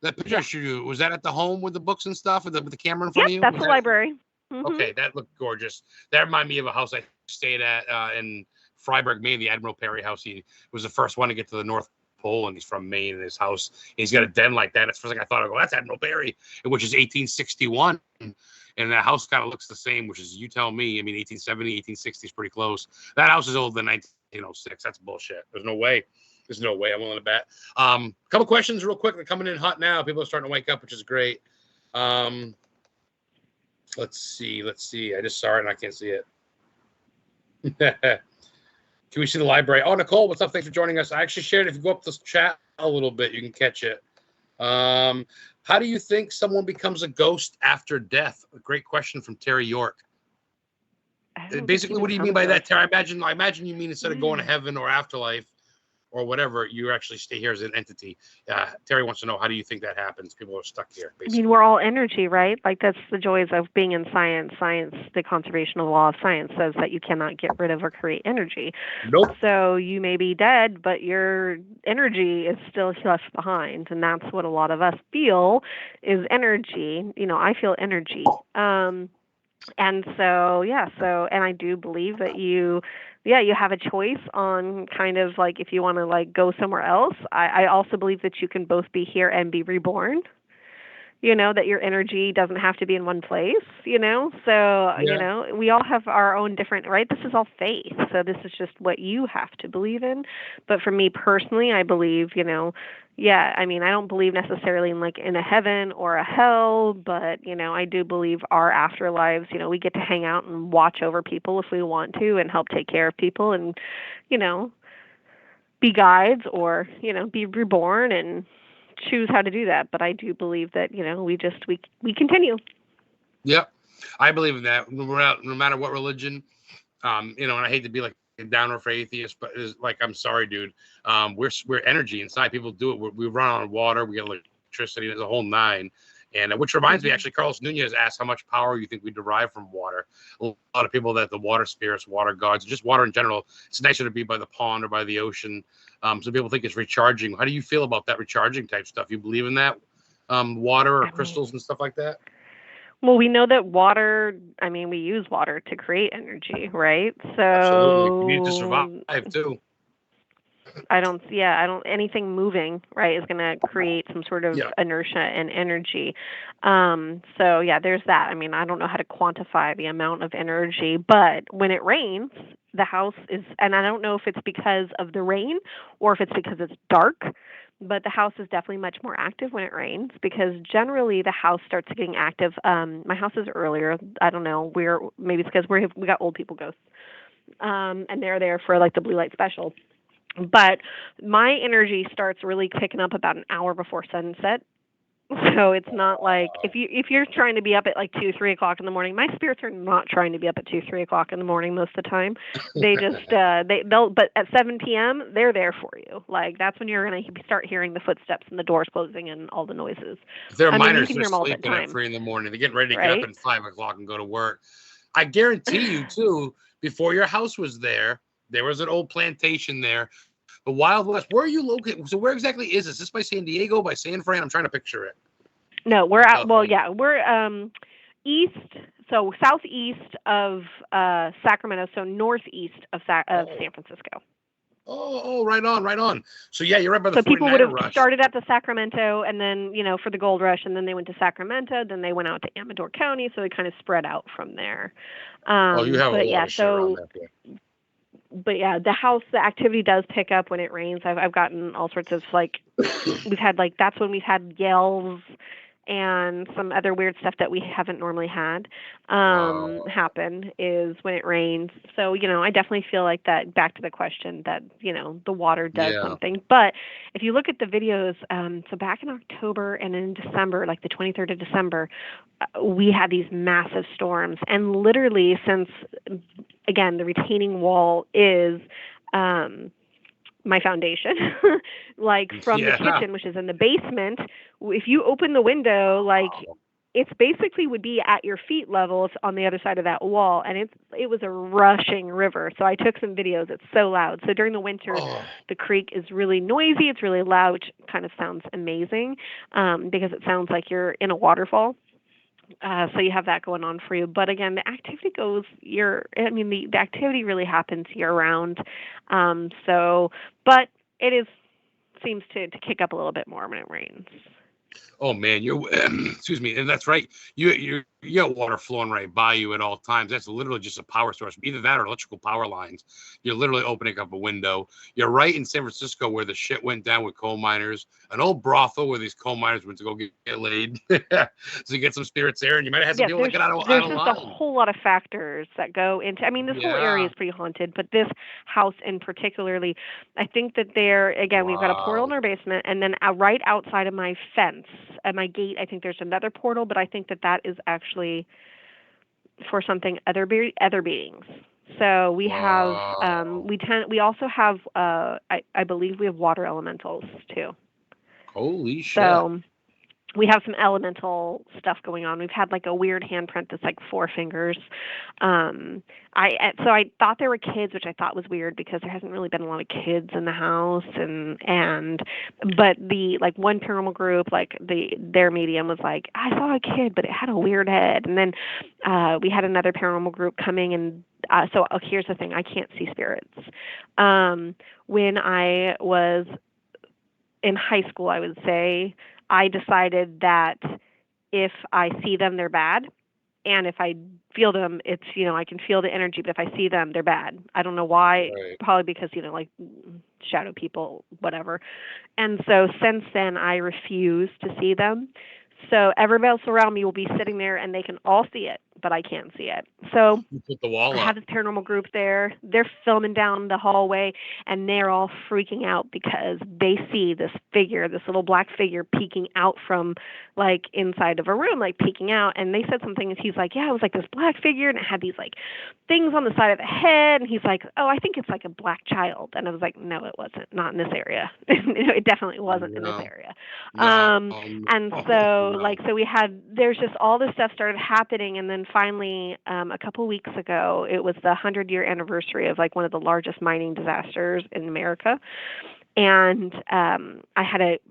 S2: Yeah.
S1: was that at the home with the books and stuff, with the camera in front
S2: Yep,
S1: of you?
S2: that's
S1: Was
S2: the
S1: that?
S2: library. Mhm.
S1: Okay, that looked gorgeous. That reminded me of a house I stayed at in Freiburg, Maine, the Admiral Perry house. He was the first one to get to the North Pole, and he's from Maine. And his house, he's got a den like that. It's first thing I thought, I go, that's Admiral Perry, which is 1861. And that house kind of looks the same, which is, you tell me. I mean, 1870, 1860 is pretty close. That house is older than 1906. That's bullshit. There's no way. There's no way. I'm willing to bet. Couple questions real quick. They're coming in hot now. People are starting to wake up, which is great. Let's see. I just saw it and I can't see it. Can we see the library? Oh, Nicole, what's up? Thanks for joining us. I actually shared it. If you go up the chat a little bit, you can catch it. How do you think someone becomes a ghost after death? A great question from Terry York. Basically, what do you mean by that, Terry? I imagine you mean instead of going to heaven or afterlife or whatever, you actually stay here as an entity. Terry wants to know, how do you think that happens? People are stuck here, basically.
S2: I mean, we're all energy, right? Like, that's the joys of being in science. Science, the conservation of the law of science says that you cannot get rid of or create energy.
S1: Nope.
S2: So you may be dead, but your energy is still left behind. And that's what a lot of us feel is energy. You know, I feel energy. And so, and I do believe that you have a choice on kind of like if you want to like go somewhere else. I also believe that you can both be here and be reborn. You know, that your energy doesn't have to be in one place, you know? So, you know, we all have our own different, right? This is all faith. So this is just what you have to believe in. But for me personally, I believe, you know, I mean, I don't believe necessarily in like in a heaven or a hell, but, you know, I do believe our afterlives, you know, we get to hang out and watch over people if we want to and help take care of people and, you know, be guides or, you know, be reborn and choose how to do that. But I do believe that, you know, we continue.
S1: Yep. I believe in that. No matter what religion, you know, and I hate to be like a downer for atheists, but it's like, I'm sorry, dude. We're energy inside. People do it. We run on water. We get electricity. There's a whole nine. And which reminds me, actually, Carlos Nunez asked how much power you think we derive from water. A lot of people that the water spirits, water gods, just water in general, it's nicer to be by the pond or by the ocean. Some people think it's recharging. How do you feel about that recharging type stuff? You believe in that? Water or crystals and stuff like that?
S2: Well, we know that water, I mean, we use water to create energy, right? So
S1: absolutely. You need to survive too.
S2: Anything moving, right, is going to create some sort of inertia and energy. So there's that. I mean, I don't know how to quantify the amount of energy, but when it rains, the house is, and I don't know if it's because of the rain or if it's because it's dark, but the house is definitely much more active when it rains because generally the house starts getting active. My house is earlier. I don't know. Maybe it's because we got old people ghosts, and they're there for like the blue light special. But my energy starts really picking up about an hour before sunset. So it's not like if you're trying to be up at like 2, 3 o'clock in the morning, my spirits are not trying to be up at 2, 3 o'clock in the morning most of the time. They just but at 7 p.m. they're there for you. Like that's when you're gonna start hearing the footsteps and the doors closing and all the noises.
S1: They're minors. They're sleeping at 3 in the morning. They're getting ready to get up at 5 o'clock and go to work. I guarantee you too. Before your house was there was an old plantation there. The Wild West. Where are you located? So where exactly is this? Is this by San Diego, by San Fran? I'm trying to picture it.
S2: No, we're at. Well, we're east, so southeast of Sacramento, so northeast of San Francisco.
S1: Oh, right on. So you're right by the.
S2: So people would have started at the Sacramento, and then for the gold rush, and then they went to Sacramento, then they went out to Amador County, so they kind of spread out from there.
S1: You have a lot of shit around that.
S2: But the house, the activity does pick up when it rains. I've gotten all sorts of we've had that's when we've had yells and some other weird stuff that we haven't normally had happen is when it rains. So, I definitely feel like that, back to the question that, the water does something. But if you look at the videos, so back in October and in December, like the 23rd of December, we had these massive storms. And literally since, again, the retaining wall is my foundation, from the kitchen, which is in the basement, if you open the window, it's basically would be at your feet level on the other side of that wall. And it was a rushing river. So I took some videos. It's so loud. So during the winter, the creek is really noisy. It's really loud, which kind of sounds amazing because it sounds like you're in a waterfall. So you have that going on for you. But again, the activity goes the activity really happens year round. But it is seems to kick up a little bit more when it rains.
S1: Oh man, you're excuse me, and that's right. You got water flowing right by you at all times. That's literally just a power source, either that or electrical power lines. You're literally opening up a window. You're right in San Francisco where the shit went down with coal miners, an old brothel where these coal miners went to go get laid. So you get some spirits there, and you might have had some
S2: Yeah,
S1: people that get out
S2: there's
S1: of
S2: just a
S1: line.
S2: whole lot of factors that go into. I mean, this whole area
S1: Yeah.
S2: is pretty haunted, but this house in particularly, I think that we've got a portal in
S1: Wow.
S2: our basement, and then right outside of my fence, at my gate, I think there's another portal, but I think that is actually for something other beings. So we have
S1: Wow.
S2: we also have I believe we have water elementals too.
S1: Holy shit.
S2: So we have some elemental stuff going on. We've had like a weird handprint that's like four fingers. I thought there were kids, which I thought was weird because there hasn't really been a lot of kids in the house, but the like one paranormal group, like their medium was like, I saw a kid, but it had a weird head. And then we had another paranormal group coming, and here's the thing: I can't see spirits. When I was in high school, I would say I decided that if I see them, they're bad. And if I feel them, it's, I can feel the energy, but if I see them, they're bad. I don't know why.
S1: Right.
S2: Probably because, like shadow people, whatever. And so since then, I refuse to see them. So everybody else around me will be sitting there and they can all see it, but I can't see it. So
S1: You put the
S2: I
S1: wall
S2: have
S1: up.
S2: this paranormal group there. They're filming down the hallway, and they're all freaking out because they see this figure, this little black figure, peeking out from like inside of a room, like peeking out. And they said something, and he's like, "Yeah, it was like this black figure, and it had these like things on the side of the head." And he's like, "Oh, I think it's like a black child." And I was like, "No, it wasn't. Not in this area. It definitely wasn't in this
S1: No.
S2: area."
S1: No.
S2: And
S1: No.
S2: so
S1: No.
S2: there's just all this stuff started happening, and then finally a couple weeks ago it was the 100-year anniversary of like one of the largest mining disasters in America. And I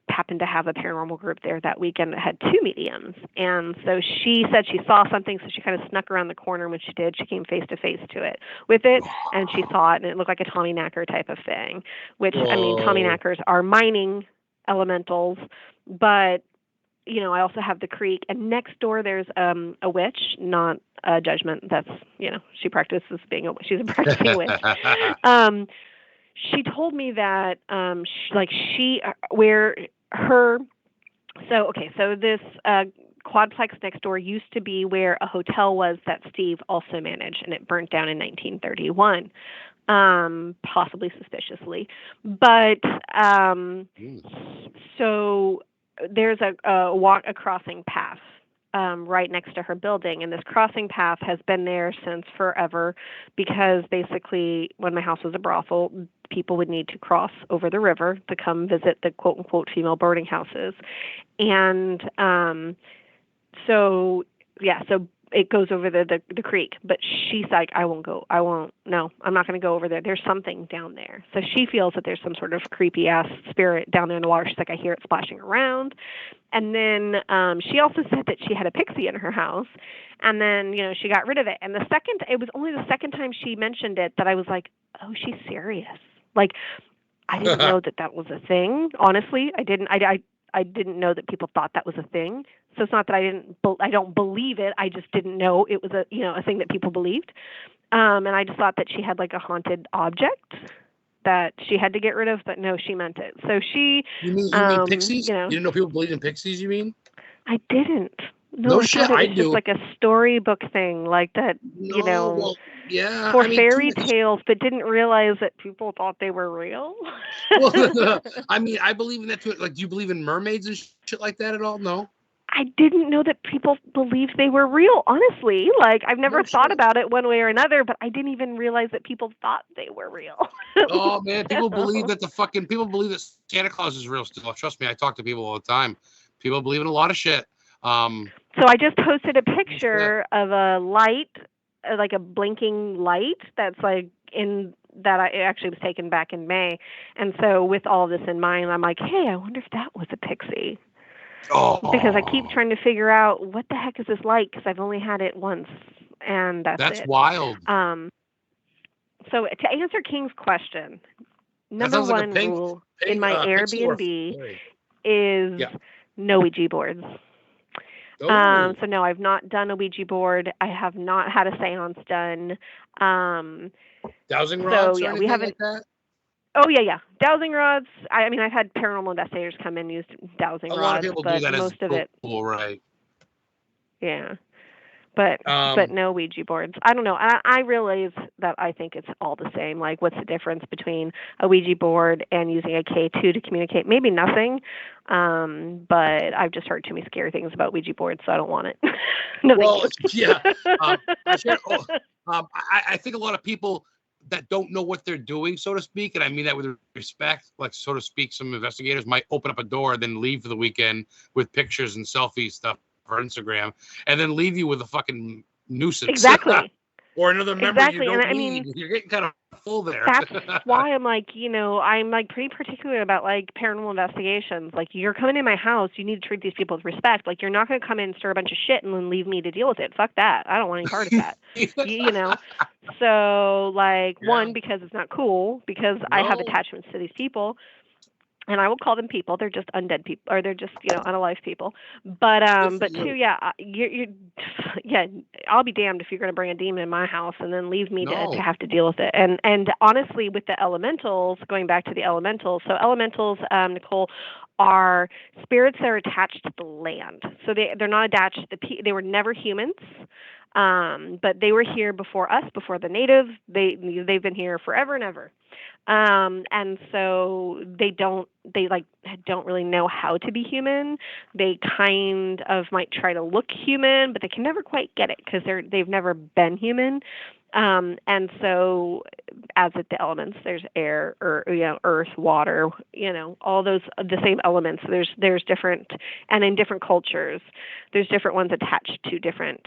S2: happened to have a paranormal group there that weekend that had two mediums. And so she said she saw something, so she kind of snuck around the corner. When she did, she came face to face with it, and she saw it, and it looked like a Tommy Knacker type of thing, which, I mean, Tommy
S1: Whoa.
S2: Knackers are mining elementals, but I also have the creek, and next door there's a witch, not a judgment. That's she practices being she's a practicing witch. She told me that where her so this quadplex next door used to be where a hotel was that Steve also managed, and it burnt down in 1931, possibly suspiciously, but so there's a crossing path right next to her building, and this crossing path has been there since forever because basically when my house was a brothel, people would need to cross over the river to come visit the quote-unquote female boarding houses. And so it goes over the creek, but she's like, no, I'm not going to go over there. There's something down there. So she feels that there's some sort of creepy ass spirit down there in the water. She's like, I hear it splashing around. And then she also said that she had a pixie in her house, and then she got rid of it. And it was only the second time she mentioned it that I was like, oh, she's serious. Like, I didn't know that was a thing. Honestly, I didn't. I didn't know that people thought that was a thing. So it's not that I don't believe it. I just didn't know it was a thing that people believed. And I just thought that she had like a haunted object that she had to get rid of, but no, she meant it. So she,
S1: You mean pixies? You didn't know people believed in pixies, you mean?
S2: I didn't. No,
S1: No
S2: I
S1: shit,
S2: thought it
S1: I
S2: was just
S1: do.
S2: like a storybook thing, like that,
S1: No, well, yeah.
S2: for
S1: I mean,
S2: fairy tales, but didn't realize that people thought they were real.
S1: well, I mean, I believe in that too. Like, do you believe in mermaids and shit like that at all? No.
S2: I didn't know that people believed they were real, honestly. Like, I've never
S1: No
S2: thought
S1: shit.
S2: about it one way or another, but I didn't even realize that people thought they were real.
S1: Oh man, people believe
S2: So
S1: that people believe that Santa Claus is real still. Trust me, I talk to people all the time. People believe in a lot of shit.
S2: I just posted a
S1: Yeah.
S2: picture of a light, like a blinking light that's like it actually was taken back in May. And so with all this in mind, I'm like, hey, I wonder if that was a pixie. because I keep
S1: Oh,
S2: trying to figure out what the heck is this like, because I've only had it once, and that's
S1: that's
S2: it.
S1: wild.
S2: Um, so to answer King's question,
S1: That
S2: number
S1: sounds like a
S2: one rule in
S1: pig,
S2: my
S1: Pixar
S2: Airbnb
S1: story.
S2: is
S1: Yeah.
S2: no Ouija boards.
S1: Oh,
S2: So no, I've not done a Ouija board. I have not had a seance done. Um,
S1: dowsing
S2: so
S1: rods or
S2: yeah, we
S1: anything like
S2: haven't.
S1: that?
S2: Oh yeah, yeah. Dowsing rods. I mean, I've had paranormal investigators come in and use dowsing
S1: A lot of
S2: rods,
S1: people do
S2: but
S1: that as
S2: most of
S1: cool,
S2: it,
S1: right?
S2: yeah. But
S1: Um,
S2: no Ouija boards. I don't know. I realize that I think it's all the same. Like, what's the difference between a Ouija board and using a K2 to communicate? Maybe nothing. But I've just heard too many scary things about Ouija boards, so I don't want it. No, thank
S1: well,
S2: you.
S1: yeah. I share. I think a lot of people that don't know what they're doing, so to speak, and I mean that with respect, like so to speak, some investigators might open up a door, then leave for the weekend with pictures and selfie stuff for Instagram, and then leave you with a fucking nuisance
S2: Exactly.
S1: or another member you
S2: Exactly. And
S1: don't
S2: I mean,
S1: need. You're getting kind of full there.
S2: that's why I'm like, I'm like pretty particular about like paranormal investigations. Like, you're coming in my house, you need to treat these people with respect. Like, you're not going to come in and stir a bunch of shit and then leave me to deal with it. Fuck that. I don't want any part of that. You know. So like,
S1: Yeah.
S2: one, because it's not cool, because I have
S1: No.
S2: attachments to these people. And I will call them people. They're just undead people, or they're just unalive people.
S1: Good for
S2: But two,
S1: you.
S2: yeah, yeah. I'll be damned if you're going to bring a demon in my house and then leave me to
S1: No.
S2: have to deal with it. And honestly, with the elementals, going back to the elementals, so elementals, Nicole, are spirits that are attached to the land. So they're not attached to they were never humans. But they were here before us, before the natives. They've been here forever and ever. And so they like don't really know how to be human. They kind of might try to look human, but they can never quite get it because they've never been human. And so, as with the elements, there's air, or earth, water, all those the same elements. There's different, and in different cultures, there's different ones attached to different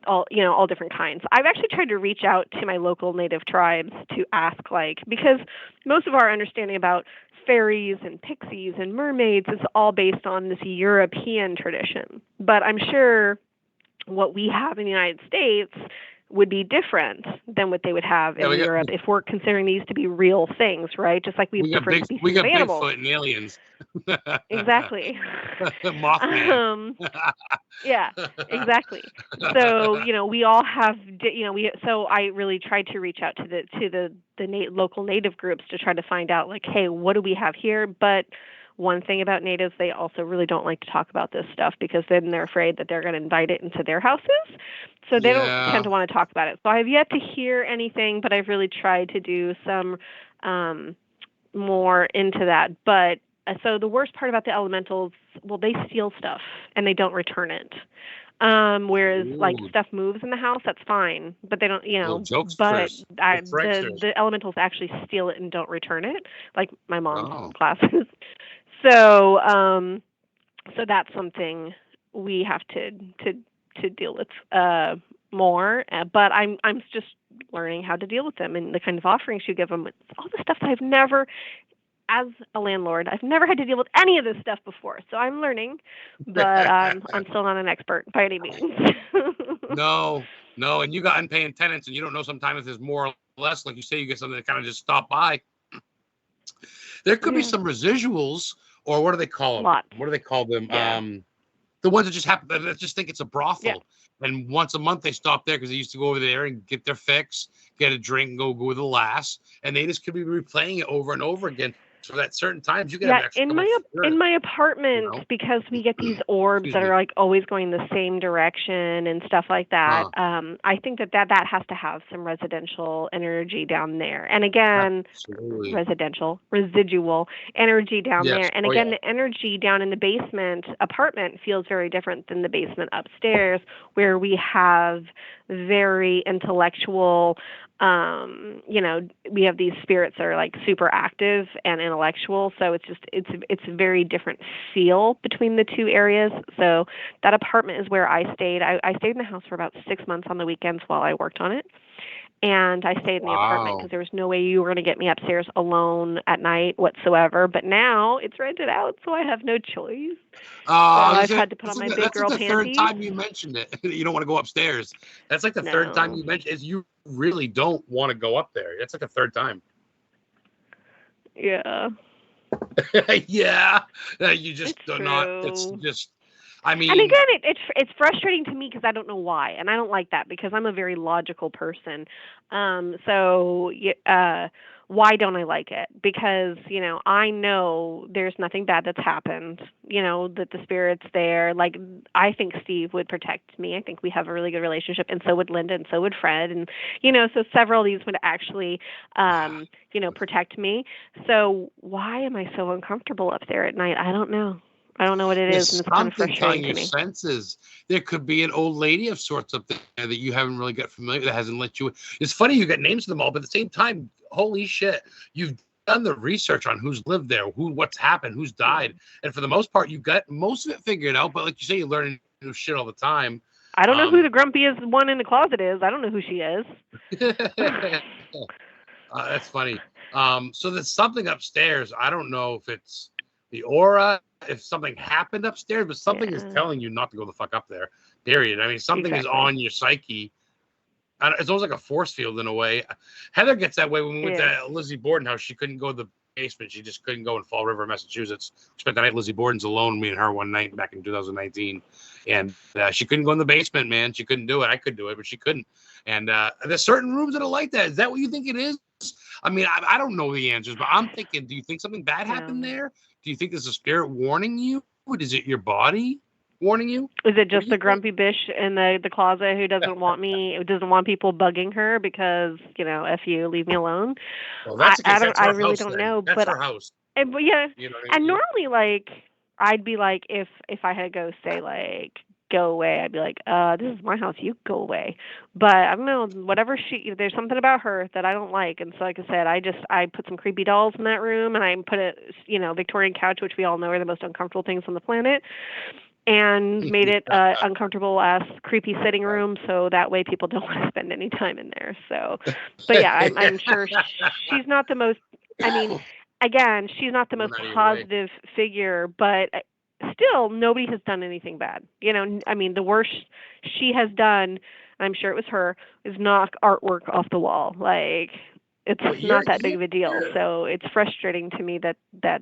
S2: all different kinds. I've actually tried to reach out to my local native tribes to ask, like, because most of our understanding about fairies and pixies and mermaids is all based on this European tradition. But I'm sure what we have in the United States would be different than what they would have in Europe if we're considering these to be real things, right? Just like we have different species of animals.
S1: Bigfoot and aliens.
S2: Exactly.
S1: Mothman.
S2: Yeah, exactly. So we all have so I really tried to reach out to the local native groups to try to find out, like, hey, what do we have here? But one thing about natives, they also really don't like to talk about this stuff, because then they're afraid that they're going to invite it into their houses. So they don't tend to want to talk about it. So I've yet to hear anything, but I've really tried to do some more into that. But so the worst part about the elementals, well, they steal stuff and they don't return it. Whereas like stuff moves in the house, that's fine, but they don't, but the elementals actually steal it and don't return it, like my mom's classes. So, so that's something we have to deal with more. But I'm just learning how to deal with them and the kind of offerings you give them. It's all the stuff that I've never, as a landlord, I've never had to deal with any of this stuff before. So I'm learning, but I'm still not an expert by any means.
S1: No, and you got unpaying tenants, and you don't know sometimes if there's more or less. Like you say, you get something that kind of just stop by. There could be some residuals, or what do they call them? What do they call them? Yeah. The ones that just happen, that just think it's a brothel, and once a month they stop there because they used to go over there and get their fix, get a drink, and go with the lass, and they just could be replaying it over and over again. So at certain times you get an extra
S2: in my apartment, because we get these orbs that are like always going the same direction and stuff like that. I think that has to have some residential energy down there. And again, residual energy down there. And again, the energy down in the basement apartment feels very different than the basement upstairs, where we have very intellectual, we have these spirits that are like super active and intellectual. So it's a very different feel between the two areas. So that apartment is where I stayed. I stayed in the house for about 6 months on the weekends while I worked on it. and I stayed in the apartment
S1: Wow.
S2: because there was no way you were going to get me upstairs alone at night whatsoever. But now it's rented out, so I have no choice. So
S1: I was
S2: I've
S1: gonna say,
S2: had to put on my big
S1: that's like
S2: girl
S1: the third
S2: panties.
S1: time you mentioned it. You don't want to go upstairs. That's like the third time
S2: No.
S1: you mentioned is you really don't want to go up there. That's like a third time.
S2: Yeah.
S1: Yeah. You just
S2: It's
S1: do not. It's
S2: true.
S1: just. I
S2: And
S1: mean,
S2: again, it's frustrating to me because I don't know why, and I don't like that because I'm a very logical person. Why don't I like it? Because I know there's nothing bad that's happened. That the spirit's there. Like I think Steve would protect me. I think we have a really good relationship, and so would Linda, and so would Fred, and so several of these would actually, protect me. So why am I so uncomfortable up there at night? I don't know. I don't know what it is, and
S1: there's
S2: it's kind of
S1: something
S2: frustrating
S1: telling
S2: to
S1: your
S2: me.
S1: senses. There could be an old lady of sorts up there that you haven't really got familiar, that hasn't let you. It's funny you got names of them all, but at the same time, holy shit, you've done the research on who's lived there, what's happened, who's died, and for the most part, you got most of it figured out. But like you say, you're learning new shit all the time.
S2: I don't know who
S1: Um,
S2: the grumpiest one in the closet is. I don't know who she is.
S1: That's funny. So there's something upstairs. I don't know if it's the aura, if something happened upstairs, but something is
S2: Yeah,
S1: telling you not to go the fuck up there. Period. I mean, something is
S2: exactly.
S1: on your psyche. It's almost like a force field in a way. Heather gets that way when we
S2: It
S1: went
S2: is.
S1: to Lizzie Borden's house. She couldn't go to the basement. She just couldn't go in Fall River, Massachusetts. Spent the night at Lizzie Borden's alone, me and her one night back in 2019. And she couldn't go in the basement, man. She couldn't do it. I could do it, but she couldn't. And there's certain rooms that are like that. Is that what you think it is? I mean, I don't know the answers, but I'm thinking, do you think something bad happened
S2: No.
S1: there? Do you think there's a spirit warning you? Is it your body warning you?
S2: Is it
S1: What do
S2: just
S1: you
S2: the
S1: think?
S2: grumpy bitch in the closet who doesn't want people bugging her because if you leave me alone?
S1: Well,
S2: I
S1: that's the
S2: I
S1: case.
S2: don't
S1: That's
S2: I
S1: her
S2: really
S1: house
S2: don't
S1: then.
S2: know,
S1: That's her house.
S2: but yeah,
S1: You know what I
S2: and
S1: mean?
S2: normally like I'd be like if I had a ghost say like go away, I'd be like this is my house, you go away. But I don't know, whatever there's something about her that I don't like, and so like I said, I put some creepy dolls in that room, and I put a Victorian couch, which we all know are the most uncomfortable things on the planet, and made it uncomfortable ass creepy sitting room so that way people don't want to spend any time in there. So but yeah, I'm sure she's not the most, I mean, again, she's not the
S1: Going
S2: most
S1: out of your way.
S2: positive figure, but still nobody has done anything bad. I mean, the worst she has done, I'm sure it was her, is knock artwork off the wall. Like it's
S1: Well,
S2: not that big of a deal. So it's frustrating to me that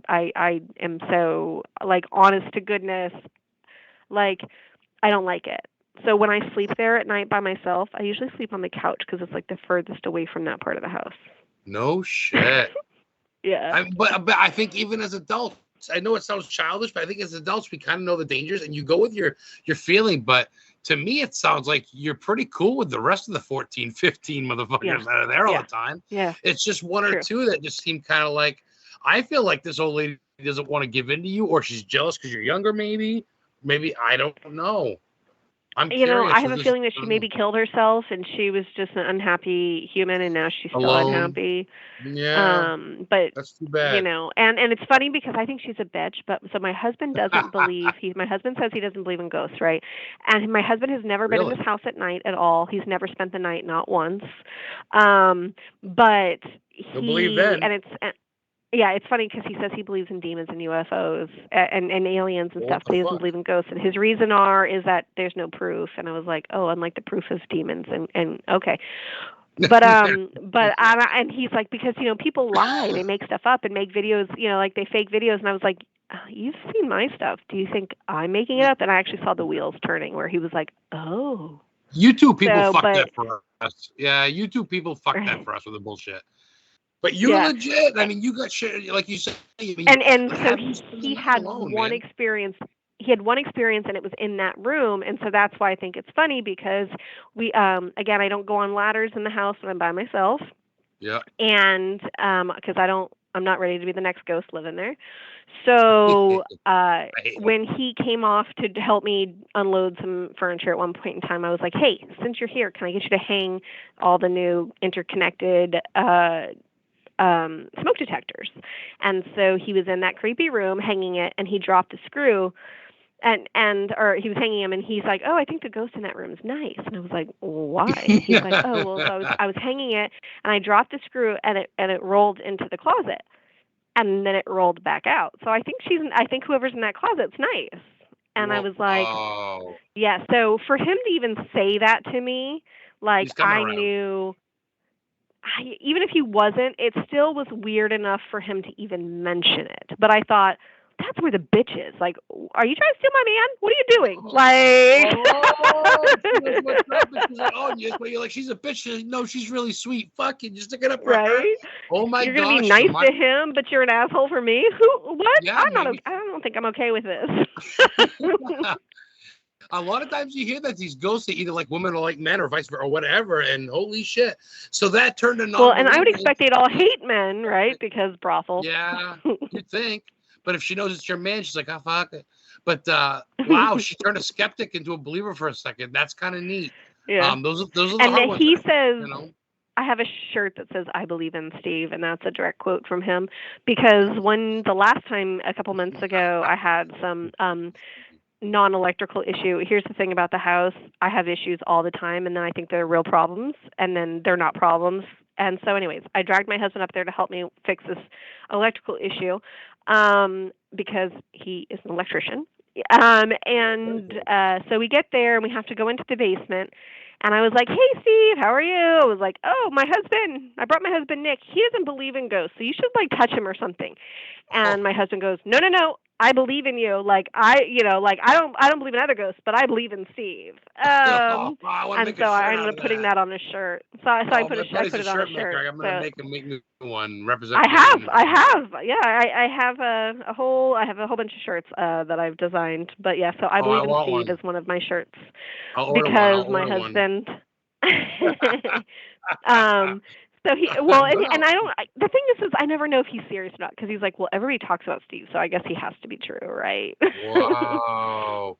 S2: I am so like honest to goodness, like I don't like it. So when I sleep there at night by myself, I usually sleep on the couch because it's like the furthest away from that part of the house.
S1: no shit.
S2: Yeah.
S1: But I think even as adults, I know it sounds childish, but I think as adults we kind of know the dangers, and you go with your feeling. But to me, it sounds like you're pretty cool with the rest of the 14, 15 motherfuckers
S2: Yeah.
S1: that are there all
S2: Yeah.
S1: the time.
S2: Yeah.
S1: It's just one or
S2: True.
S1: two that just seem kind of like, I feel like this old lady doesn't want to give in to you, or she's jealous because you're younger, maybe. Maybe, I don't know. I'm
S2: I
S1: curious.
S2: have a feeling that she maybe killed herself and she was just an unhappy human and now she's still
S1: Alone.
S2: unhappy.
S1: Yeah,
S2: But
S1: that's too bad.
S2: and it's funny because I think she's a bitch, but so my husband doesn't believe my husband says he doesn't believe in ghosts, right? And my husband has never been in
S1: Really?
S2: this house at night at all. He's never spent the night, not once. But
S1: You'll believe
S2: he
S1: then.
S2: and it's yeah, it's funny because he says he believes in demons and UFOs and aliens and
S1: Well,
S2: stuff,
S1: what
S2: but
S1: the
S2: he doesn't
S1: fuck?
S2: believe in ghosts. And his reason is that there's no proof. And I was like, oh, unlike the proof of demons and okay. And he's like, because people lie, they make stuff up and make videos, like they fake videos. And I was like, you've seen my stuff. Do you think I'm making it up? And I actually saw the wheels turning where he was like, oh.
S1: YouTube people
S2: So,
S1: fuck
S2: but
S1: that for us. Yeah, YouTube people fuck that for us with the bullshit. But you're
S2: yeah.
S1: legit. I mean, you got shit like you said. I mean,
S2: And
S1: like,
S2: so
S1: have you spend the
S2: he
S1: night
S2: had
S1: alone,
S2: one
S1: man?
S2: experience. He had one experience, and it was in that room. And so that's why I think it's funny because we, again, I don't go on ladders in the house when I'm by myself,
S1: Yeah.
S2: and because I'm not ready to be the next ghost living there. So
S1: I hate them.
S2: when he came off to help me unload some furniture at one point in time, I was like, "Hey, since you're here, can I get you to hang all the new interconnected smoke detectors?" And so he was in that creepy room hanging it, and he dropped a screw, or he was hanging him, and he's like, "Oh, I think the ghost in that room is nice." And I was like, "Why?" And he's like, "Oh, well, so I was hanging it, and I dropped the screw, and it rolled into the closet, and then it rolled back out. So I think whoever's in that closet's nice." And I was like,
S1: Whoa.
S2: "Yeah." So for him to even say that to me, like
S1: He's coming
S2: I
S1: around.
S2: knew. Even if he wasn't, it still was weird enough for him to even mention it. But I thought, that's where the bitch is. Like, are you trying to steal my man? What are you doing? Like,
S1: Oh, she was what's up, and she's like, oh, yes, but you're like, she's a bitch. She's like, no, she's really sweet. Fuck it, just stick it up for her.
S2: right?
S1: Oh my
S2: You're gonna be
S1: gosh. So
S2: nice to him, but you're an asshole for me. Who? What?
S1: yeah, maybe.
S2: I don't think I'm okay with this.
S1: A lot of times you hear that these ghosts, they either like women or like men or vice versa or whatever, and holy shit. So that turned a
S2: Well, and I would
S1: non-believer
S2: expect they'd all hate men, right? Because brothel.
S1: yeah, you'd think. But if she knows it's your man, she's like, oh, fuck it. But wow, she turned a skeptic into a believer for a second. That's kind of neat.
S2: Yeah.
S1: Those are the
S2: And
S1: hard ones.
S2: he says,
S1: You know?
S2: I have a shirt that says "I believe in Steve," and that's a direct quote from him. Because when the last time, a couple months ago, I had some non-electrical issue. Here's the thing about the house: I have issues all the time, and then I think they're real problems, and then they're not problems. And so, anyways, I dragged my husband up there to help me fix this electrical issue because he is an electrician. So we get there, and we have to go into the basement. And I was like, "Hey, Steve, how are you?" I was like, "Oh, my husband. I brought my husband Nick. He doesn't believe in ghosts, so you should like touch him or something." And my husband goes, "No, no, no. I believe in you. Like I don't believe in other ghosts, but I believe in Steve."
S1: I want to
S2: And
S1: make
S2: so
S1: a shirt
S2: I
S1: out
S2: ended
S1: of
S2: up putting
S1: that.
S2: that on a shirt. So I put
S1: My buddy's
S2: it
S1: a
S2: on a
S1: shirt
S2: shirt.
S1: maker. I'm gonna
S2: So
S1: make me one representing.
S2: I have, yeah, I have I have a whole bunch of shirts that I've designed. But yeah, so I believe
S1: I
S2: in
S1: want
S2: Steve
S1: one.
S2: is one of my shirts
S1: I'll order one.
S2: because
S1: I'll
S2: my
S1: order one.
S2: husband. um, so and I don't. The thing is I never know if he's serious or not because he's like, well, everybody talks about Steve, so I guess he has to be true, right?
S1: Wow.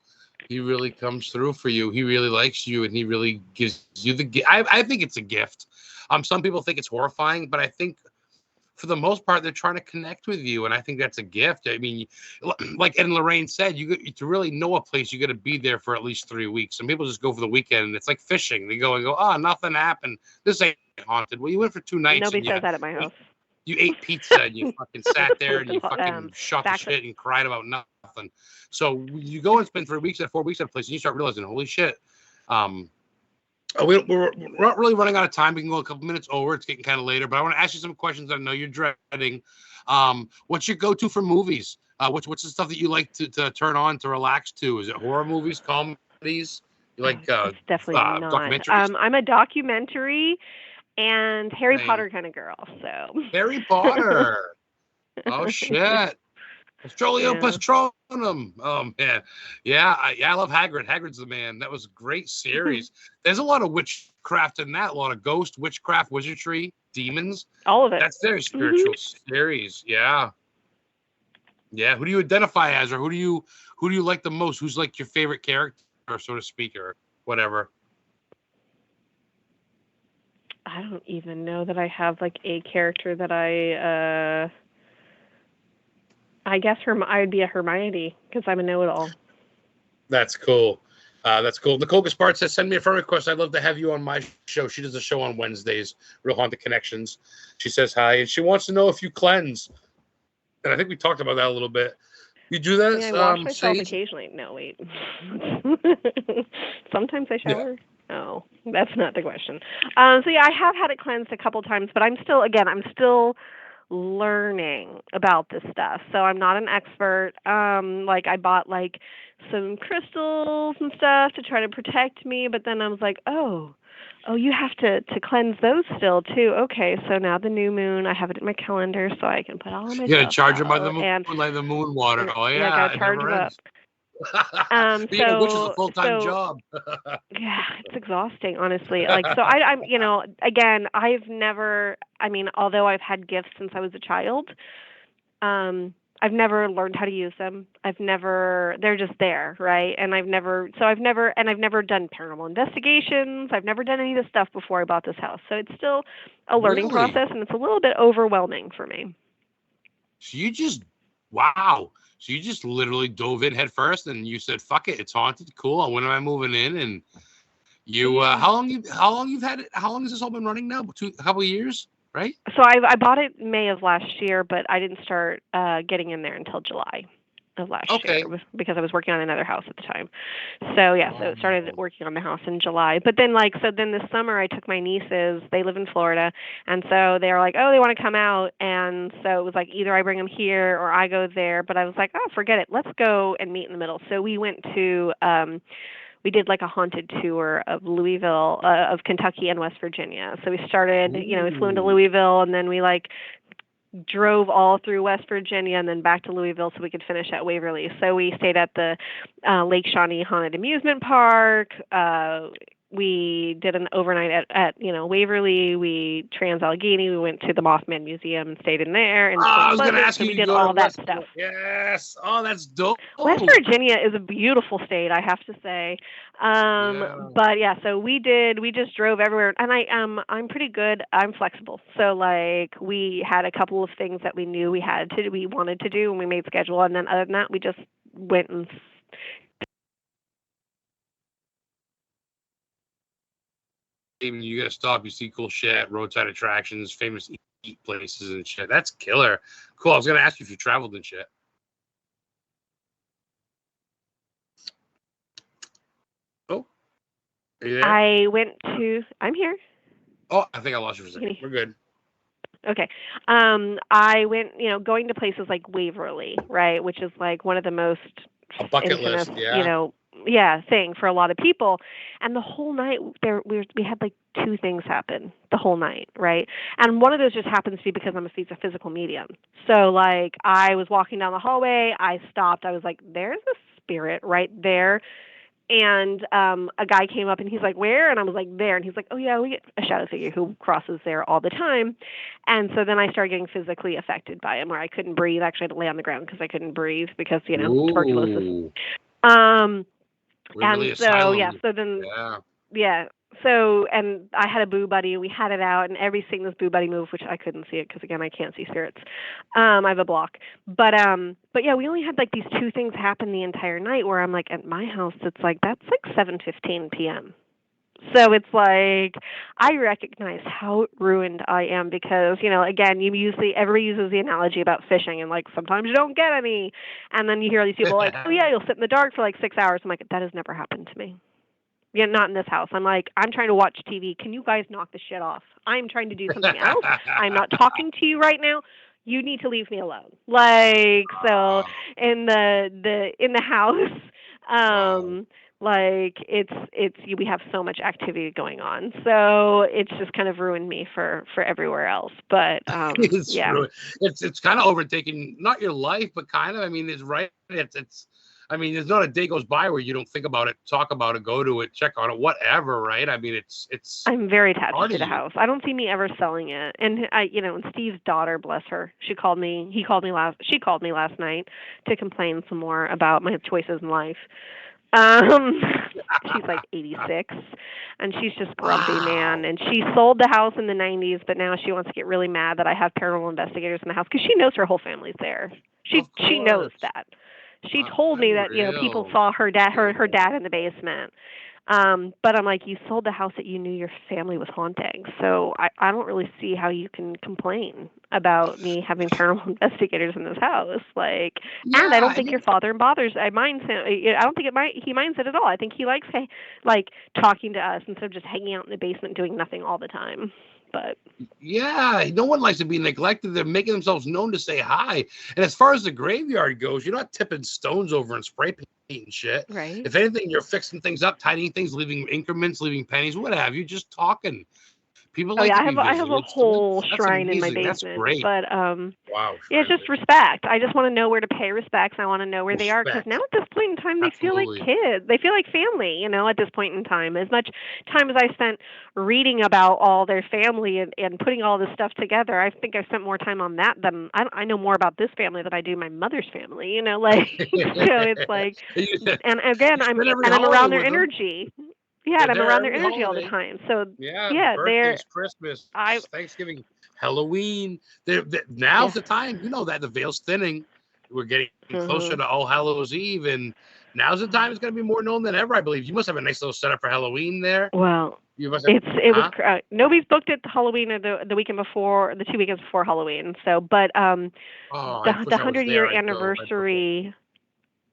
S1: He really comes through for you. He really likes you, and he really gives you the gift. I think it's a gift. Some people think it's horrifying, but I think for the most part, they're trying to connect with you, and I think that's a gift. I mean, like Ed and Lorraine said, to really know a place, you got to be there for at least 3 weeks. Some people just go for the weekend, and it's like fishing. They go, oh, nothing happened. This ain't haunted. Well, you went for 2 nights,
S2: Nobody
S1: and
S2: says that at my house.
S1: you ate pizza, and you fucking sat there, and you
S2: Well,
S1: fucking shot the
S2: back
S1: shit and cried about nothing. So you go and spend 3 weeks at 4 weeks at a place, and you start realizing, holy shit. We're not really running out of time. We can go a couple minutes over. It's getting kind of later, but I want to ask you some questions I know you're dreading. What's your go-to for movies? What's the stuff that you like to turn on to relax to? Is it horror movies, comedies? You like
S2: it's definitely not.
S1: documentaries?
S2: I'm a documentary and Harry Potter kind of girl. So
S1: Harry Potter. Oh shit. Petroleum Patronum. Oh man, yeah, I love Hagrid. Hagrid's the man. That was a great series. There's a lot of witchcraft in that. A lot of ghost, witchcraft, wizardry, demons.
S2: All of it.
S1: That's very spiritual series. Yeah, yeah. Who do you identify as, or who do you like the most? Who's like your favorite character, so to speak, or whatever?
S2: I don't even know that I have like a character that I guess I would be a Hermione because I'm a know-it-all.
S1: That's cool. That's cool. Nicole Gaspard says, send me a friend request. I'd love to have you on my show. She does a show on Wednesdays, Real Haunted Connections. She says hi, and she wants to know if you cleanse. And I think we talked about that a little bit. You do that?
S2: I wash myself occasionally. No, wait. Sometimes I shower. Yeah. Oh, that's not the question. So yeah, I have had it cleansed a couple times, but I'm still learning about this stuff. So I'm not an expert. Like I bought like some crystals and stuff to try to protect me, but then I was like, oh, you have to cleanse those still too. Okay, so now the new moon, I have it in my calendar so I can put all of my.
S1: You gotta charge them by the moon, like the moon water. Oh yeah,
S2: I gotta charge them up.
S1: Being a witch is a full-time job.
S2: Yeah, it's exhausting, honestly. Like, so I'm, again, although I've had gifts since I was a child, I've never learned how to use them. They're just there, right? And I've never done paranormal investigations. I've never done any of this stuff before I bought this house. So it's still a learning process, and it's a little bit overwhelming for me.
S1: So you just
S3: Wow. So you just literally dove in head first, and you said, "Fuck it, it's haunted. Cool. When am I moving in?" And you, how long you've had it? How long has this all been running now? A couple of years, right?
S2: So I bought it May of last year, but I didn't start getting in there until July of last year because I was working on another house at the time. So yeah, so it started working on the house in July. But then then this summer I took my nieces, they live in Florida, and so they were like, "Oh, they want to come out." And so it was like either I bring them here or I go there, but I was like, "Oh, forget it. Let's go and meet in the middle." So we went to we did like a haunted tour of Louisville, of Kentucky and West Virginia. So we started, we flew into Louisville, and then we like drove all through West Virginia and then back to Louisville so we could finish at Waverly. So we stayed at the Lake Shawnee Haunted Amusement Park. We did an overnight at Waverly. We Trans-Allegheny. We went to the Mothman Museum and stayed in there. And
S3: I was going to ask you.
S2: We did all that stuff.
S3: Yes. Oh, that's dope.
S2: West Virginia is a beautiful state, I have to say. But yeah, so we just drove everywhere, and I'm pretty good. I'm flexible. So like we had a couple of things that we knew we wanted to do, and we made schedule, and then other than that, we just went and.
S3: You gotta stop. You see cool shit, roadside attractions, famous eat places and shit. That's killer. Cool. I was gonna ask you if you traveled and shit. Oh, are you there?
S2: I'm here.
S3: Oh, I think I lost you for a second. We're good.
S2: Okay. I went, going to places like Waverly, right, which is like one of the most
S3: a bucket list,
S2: thing for a lot of people. And the whole night we had like two things happen the whole night, right? And one of those just happens to be because I'm a physical medium. So like I was walking down the hallway, I stopped, I was like, there's a spirit right there. And a guy came up and he's like, "Where?" And I was like, "There." And he's like, "Oh yeah, we get a shadow figure who crosses there all the time." And so then I started getting physically affected by him, where I couldn't breathe. Actually, I had to lay on the ground because I couldn't breathe because tuberculosis.
S3: Really
S2: and so yeah, so then So, and I had a boo buddy, and we had it out, and every seeing this boo buddy move, which I couldn't see it because again I can't see spirits. I have a block, but yeah, we only had like these two things happen the entire night. Where I'm like, at my house, it's like that's like 7:15 p.m. So it's like I recognize how ruined I am because again, everybody uses the analogy about fishing, and like sometimes you don't get any, and then you hear these people like, "Oh yeah, you'll sit in the dark for like 6 hours." I'm like, that has never happened to me. Yeah, not in this house. I'm like, I'm trying to watch TV. Can you guys knock the shit off? I'm trying to do something else. I'm not talking to you right now. You need to leave me alone. Like, so in the house, like we have so much activity going on. So it's just kind of ruined me for everywhere else. But
S3: it's kind of overtaking not your life, but kind of. I mean, it's right. I mean, there's not a day goes by where you don't think about it, talk about it, go to it, check on it, whatever, right? I mean, it's.
S2: I'm very attached to the house. I don't see me ever selling it. And and Steve's daughter, bless her, she called me last night to complain some more about my choices in life. She's like 86, and she's just grumpy, man. And she sold the house in the 90s, but now she wants to get really mad that I have paranormal investigators in the house because she knows her whole family's there. She knows that. She told me that people saw her dad in the basement. But I'm like, you sold the house that you knew your family was haunting. So I don't really see how you can complain about me having paranormal investigators in this house. Like, and I don't think your father bothers. I don't think he minds it at all. I think he likes talking to us instead of just hanging out in the basement doing nothing all the time. But
S3: yeah, no one likes to be neglected. They're making themselves known to say hi. And as far as the graveyard goes, you're not tipping stones over and spray painting shit.
S2: Right.
S3: If anything, you're fixing things up, tidying things, leaving increments, leaving pennies, what have you, just talking. People like
S2: I have a whole shrine in my basement.
S3: That's great.
S2: But
S3: wow.
S2: Yeah, it's just respect. I just want to know where to pay respects. I want to know where they are because now at this point in time they feel like kids. They feel like family. At this point in time, as much time as I spent reading about all their family and putting all this stuff together, I think I spent more time on that than I know more about this family than I do my mother's family. It's like, and again, I'm around their energy. Yeah, and I'm around their energy all the time. So
S3: birthdays, Christmas, Thanksgiving, Halloween. Now's the time. You know that the veil's thinning.
S1: we're getting closer
S2: Mhm.
S1: to All Hallows Eve, and now's the time it's going to be more known than ever, I believe. You must have a nice little setup for Halloween there.
S2: Well,
S1: You must have,
S2: it was
S1: huh?
S2: nobody's booked it Halloween or the weekend before, the 2 weekends before Halloween. So, but
S1: Oh, I
S2: the
S1: wish I was
S2: 100-year
S1: there. I'd go. I'd book it.
S2: anniversary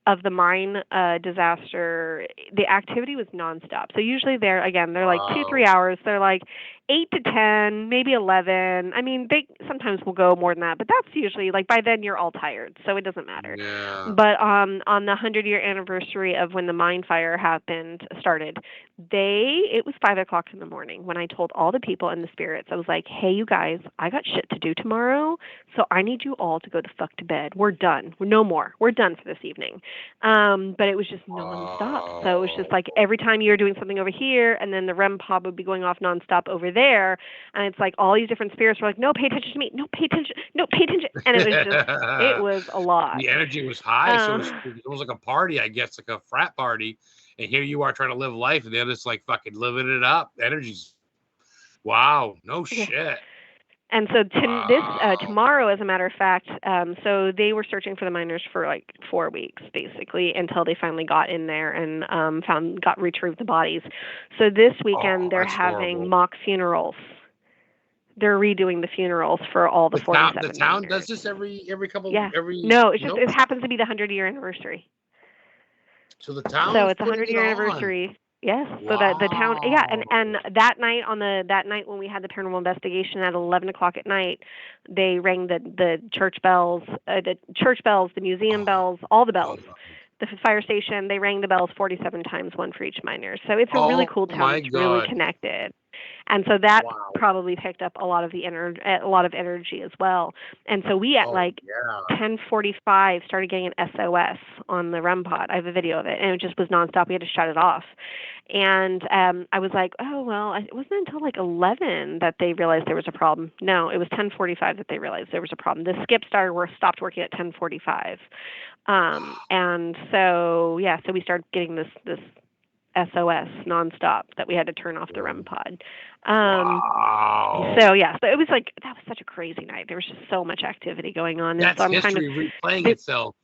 S2: of the mine disaster, the activity was nonstop. So usually they're like
S1: Wow.
S2: 2-3 hours. They're like 8 to 10, maybe 11. I mean, they sometimes will go more than that, but that's usually like by then you're all tired, so it doesn't matter.
S1: Yeah.
S2: But on the 100-year anniversary of when the mine fire started, it was 5 o'clock in the morning when I told all the people in the spirits. I was like, hey, you guys, I got shit to do tomorrow, so I need you all to go the fuck to bed. We're done. No more. We're done for this evening. But it was just nonstop. So it was just
S1: Oh.
S2: like every time you were doing something over here, and then the REM pod would be going off nonstop over there, and it's like all these different spirits were like, no, pay attention to me, no, pay attention, no, pay attention, and it was a lot.
S1: The energy was high, so
S2: Um,
S1: it was like a party, I guess, like a frat party. And here you are trying to live life, and they're just like fucking living it up. Energy's wow, no
S2: yeah.
S1: shit.
S2: And so
S1: Wow.
S2: tomorrow, as a matter of fact, so they were searching for the miners for like 4 weeks, basically, until they finally got in there and retrieved the bodies. So this weekend
S1: Oh,
S2: they're
S1: that's
S2: having
S1: horrible.
S2: mock funerals. They're redoing the funerals for all the
S1: The
S2: 47
S1: town does
S2: miners.
S1: this every couple
S2: Yeah.
S1: every
S2: No,
S1: no.
S2: it happens to be the 100-year anniversary.
S1: So the
S2: So
S1: town's
S2: it's a
S1: putting
S2: hundred
S1: it
S2: year
S1: on.
S2: anniversary. Yes. So that the town, yeah,
S1: Wow.
S2: and that night that night when we had the paranormal investigation at 11 o'clock at night, they rang the church bells, the museum bells, all the bells.
S1: God.
S2: The fire station, they rang the bells 47 times, one for each miner. So it's a really
S1: Oh
S2: cool town
S1: my
S2: that's really
S1: God.
S2: connected. And so that
S1: Wow.
S2: probably picked up a lot of a lot of energy as well. And so we at
S1: Oh
S2: like
S1: yeah.
S2: 10:45 started getting an SOS on the REM pod. I have a video of it, and it just was nonstop. We had to shut it off. And I was like, oh well, it wasn't until like 11 that they realized there was a problem. No, it was 10:45 that they realized there was a problem. The skip stopped working at 10:45. And so yeah, so we started getting this SOS nonstop that we had to turn off the REM pod.
S1: Wow.
S2: So yeah, so it was like that was such a crazy night. There was just so much activity going on, and so
S1: That's
S2: I'm kind of
S1: history replaying
S2: th-
S1: itself.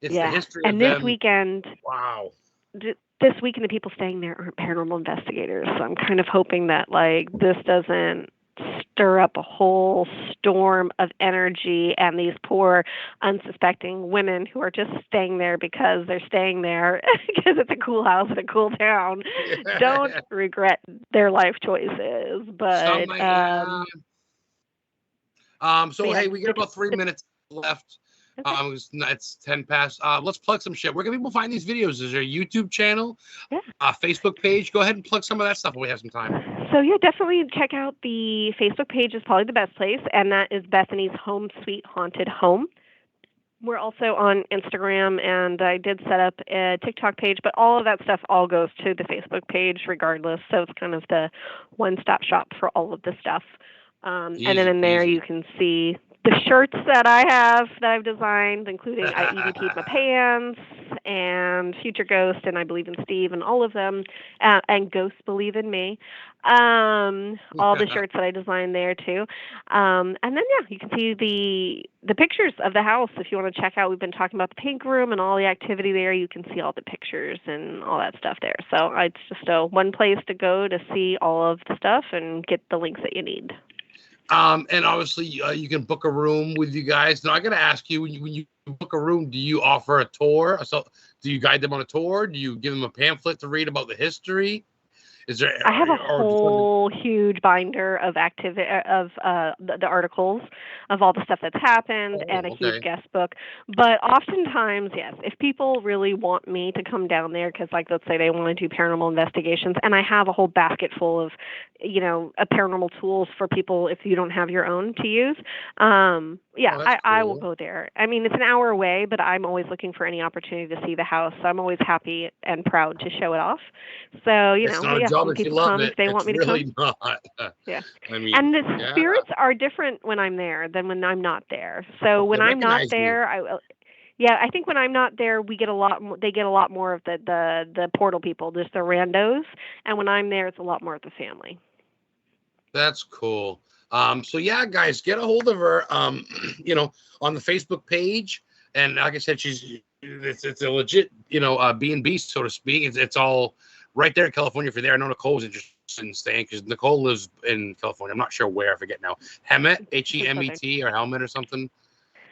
S1: It's the
S2: yeah.
S1: history of
S2: And this
S1: them.
S2: weekend,
S1: Wow.
S2: the people staying there aren't paranormal investigators. So I'm kind of hoping that like this doesn't stir up a whole storm of energy and these poor unsuspecting women who are just staying there because they're staying there because it's a cool house in a cool town don't regret their life choices.
S1: Some
S2: But
S1: might, yeah. So
S2: yeah,
S1: hey, we got about 3 minutes left.
S2: okay.
S1: It's 10 past. Let's plug some shit. Where can people find these videos? Is there a YouTube channel?
S2: Yeah.
S1: Facebook page? Go ahead and plug some of that stuff when we have some time.
S2: So yeah, definitely check out the Facebook page is probably the best place, and that is Bethany's Home Sweet Haunted Home. We're also on Instagram, and I did set up a TikTok page, but all of that stuff all goes to the Facebook page regardless. So it's kind of the one-stop shop for all of the stuff. And then
S1: Easy
S2: in there
S1: peasy.
S2: you can see the shirts that I've designed, including I EVP'd my pants and Future Ghost and I Believe in Steve and all of them, and Ghosts Believe in Me. All the shirts that I designed there too. And then yeah, you can see the pictures of the house if you want to check out. We've been talking about the pink room and all the activity there. You can see all the pictures and all that stuff there. So it's just one place to go to see all of the stuff and get the links that you need.
S1: And obviously, you can book a room with you guys. Now, I got to ask you, when you book a room, do you offer a tour? So, do you guide them on a tour? Do you give them a pamphlet to read about the history? Is there?
S2: I have a whole huge binder of the articles of all the stuff that's happened and a huge guest book. But oftentimes, yes, if people really want me to come down there, because like let's say they want to do paranormal investigations, and I have a whole basket full of, paranormal tools for people if you don't have your own to use. I will go there. I mean, it's an hour away, but I'm always looking for any opportunity to see the house. So I'm always happy and proud to show it off. So,
S1: it's not a job if you love it.
S2: If they want me to come.
S1: Not.
S2: Yeah.
S1: I mean,
S2: and the spirits are different when I'm there than when I'm not there. So when I'm not there, I think when I'm not there, they get a lot more of the portal people, just the randos. And when I'm there, it's a lot more of the family.
S1: That's cool. So yeah, guys, get a hold of her. On the Facebook page. And like I said, it's a legit, B&B, so to speak. It's all right there in California. If you're there, I know Nicole's interested in staying because Nicole lives in California. I'm not sure where, I forget now. Hemet, Hemet, or Helmet or something.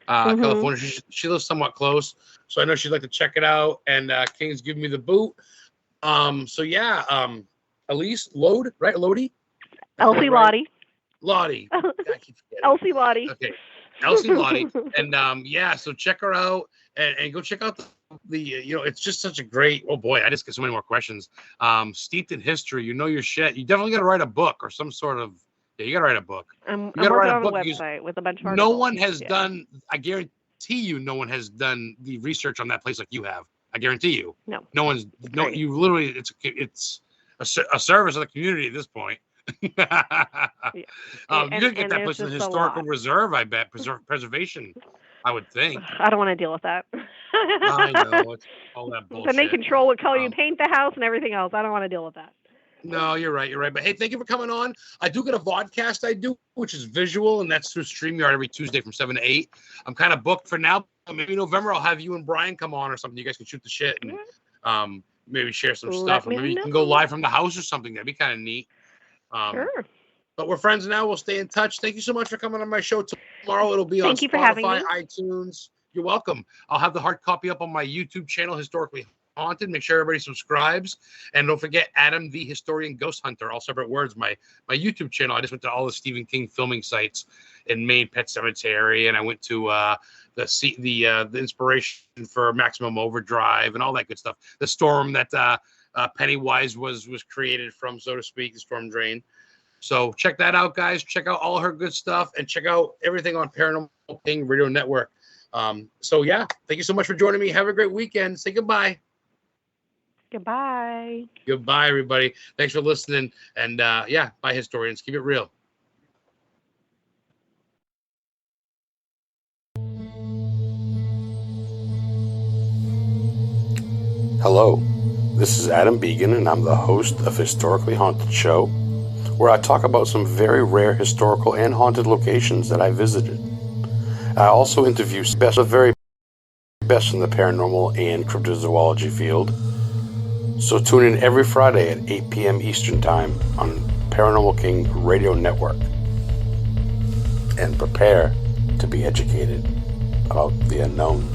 S1: California. She lives somewhat close, so I know she'd like to check it out. And King's giving me the boot. So yeah, Elise Lodde, right? Lodde?
S2: Elsie Lodde.
S1: Lodde.
S2: Elsie Lodde.
S1: Okay. Elsie Lodde. And yeah, so check her out and go check out the it's just such a great, oh boy, I just get so many more questions. Steeped in history, your shit. You definitely gotta write a book or some sort of, you gotta write a book.
S2: I'm working on a website with a bunch of articles.
S1: No one has done, I guarantee you, no one has done the research on that place like you have. I guarantee you.
S2: No.
S1: You literally, it's a service of the community at this point. You could get that place in the historical reserve, I bet, preservation, I would think.
S2: I don't want to deal with that.
S1: I know, it's all that bullshit.
S2: Then they control what color you paint the house and everything else. I don't want to deal with that.
S1: No, you're right. But hey, thank you for coming on. I do get a vodcast I do, which is visual, and that's through StreamYard every Tuesday from 7 to 8. I'm kind of booked for now. Maybe November I'll have you and Brian come on or something. You guys can shoot the shit and maybe share some stuff. Or maybe you can go live from the house or something. That'd be kind of neat. Sure. But we're friends now. We'll stay in touch. Thank you so much for coming on my show. Tomorrow it'll be on Spotify, iTunes. You're welcome. I'll have the hard copy up on my YouTube channel, Historically Haunted. Make sure everybody subscribes. And don't forget Adam the Historian Ghost Hunter, all separate words. My YouTube channel. I just went to all the Stephen King filming sites in Maine, Pet Cemetery, and I went to the inspiration for Maximum Overdrive and all that good stuff. The storm that Pennywise was created from, so to speak, the storm drain. So check that out, guys. Check out all her good stuff and check out everything on Paranormal King Radio Network. So yeah, thank you so much for joining me. Have a great weekend. Say goodbye.
S2: Goodbye.
S1: Goodbye, everybody. Thanks for listening. And yeah, bye, historians. Keep it real.
S4: Hello, this is Adam Began, and I'm the host of Historically Haunted Show, where I talk about some very rare historical and haunted locations that I visited. I also interview the very best in the paranormal and cryptozoology field. So tune in every Friday at 8 p.m. Eastern Time on Paranormal King Radio Network. And prepare to be educated about the unknown.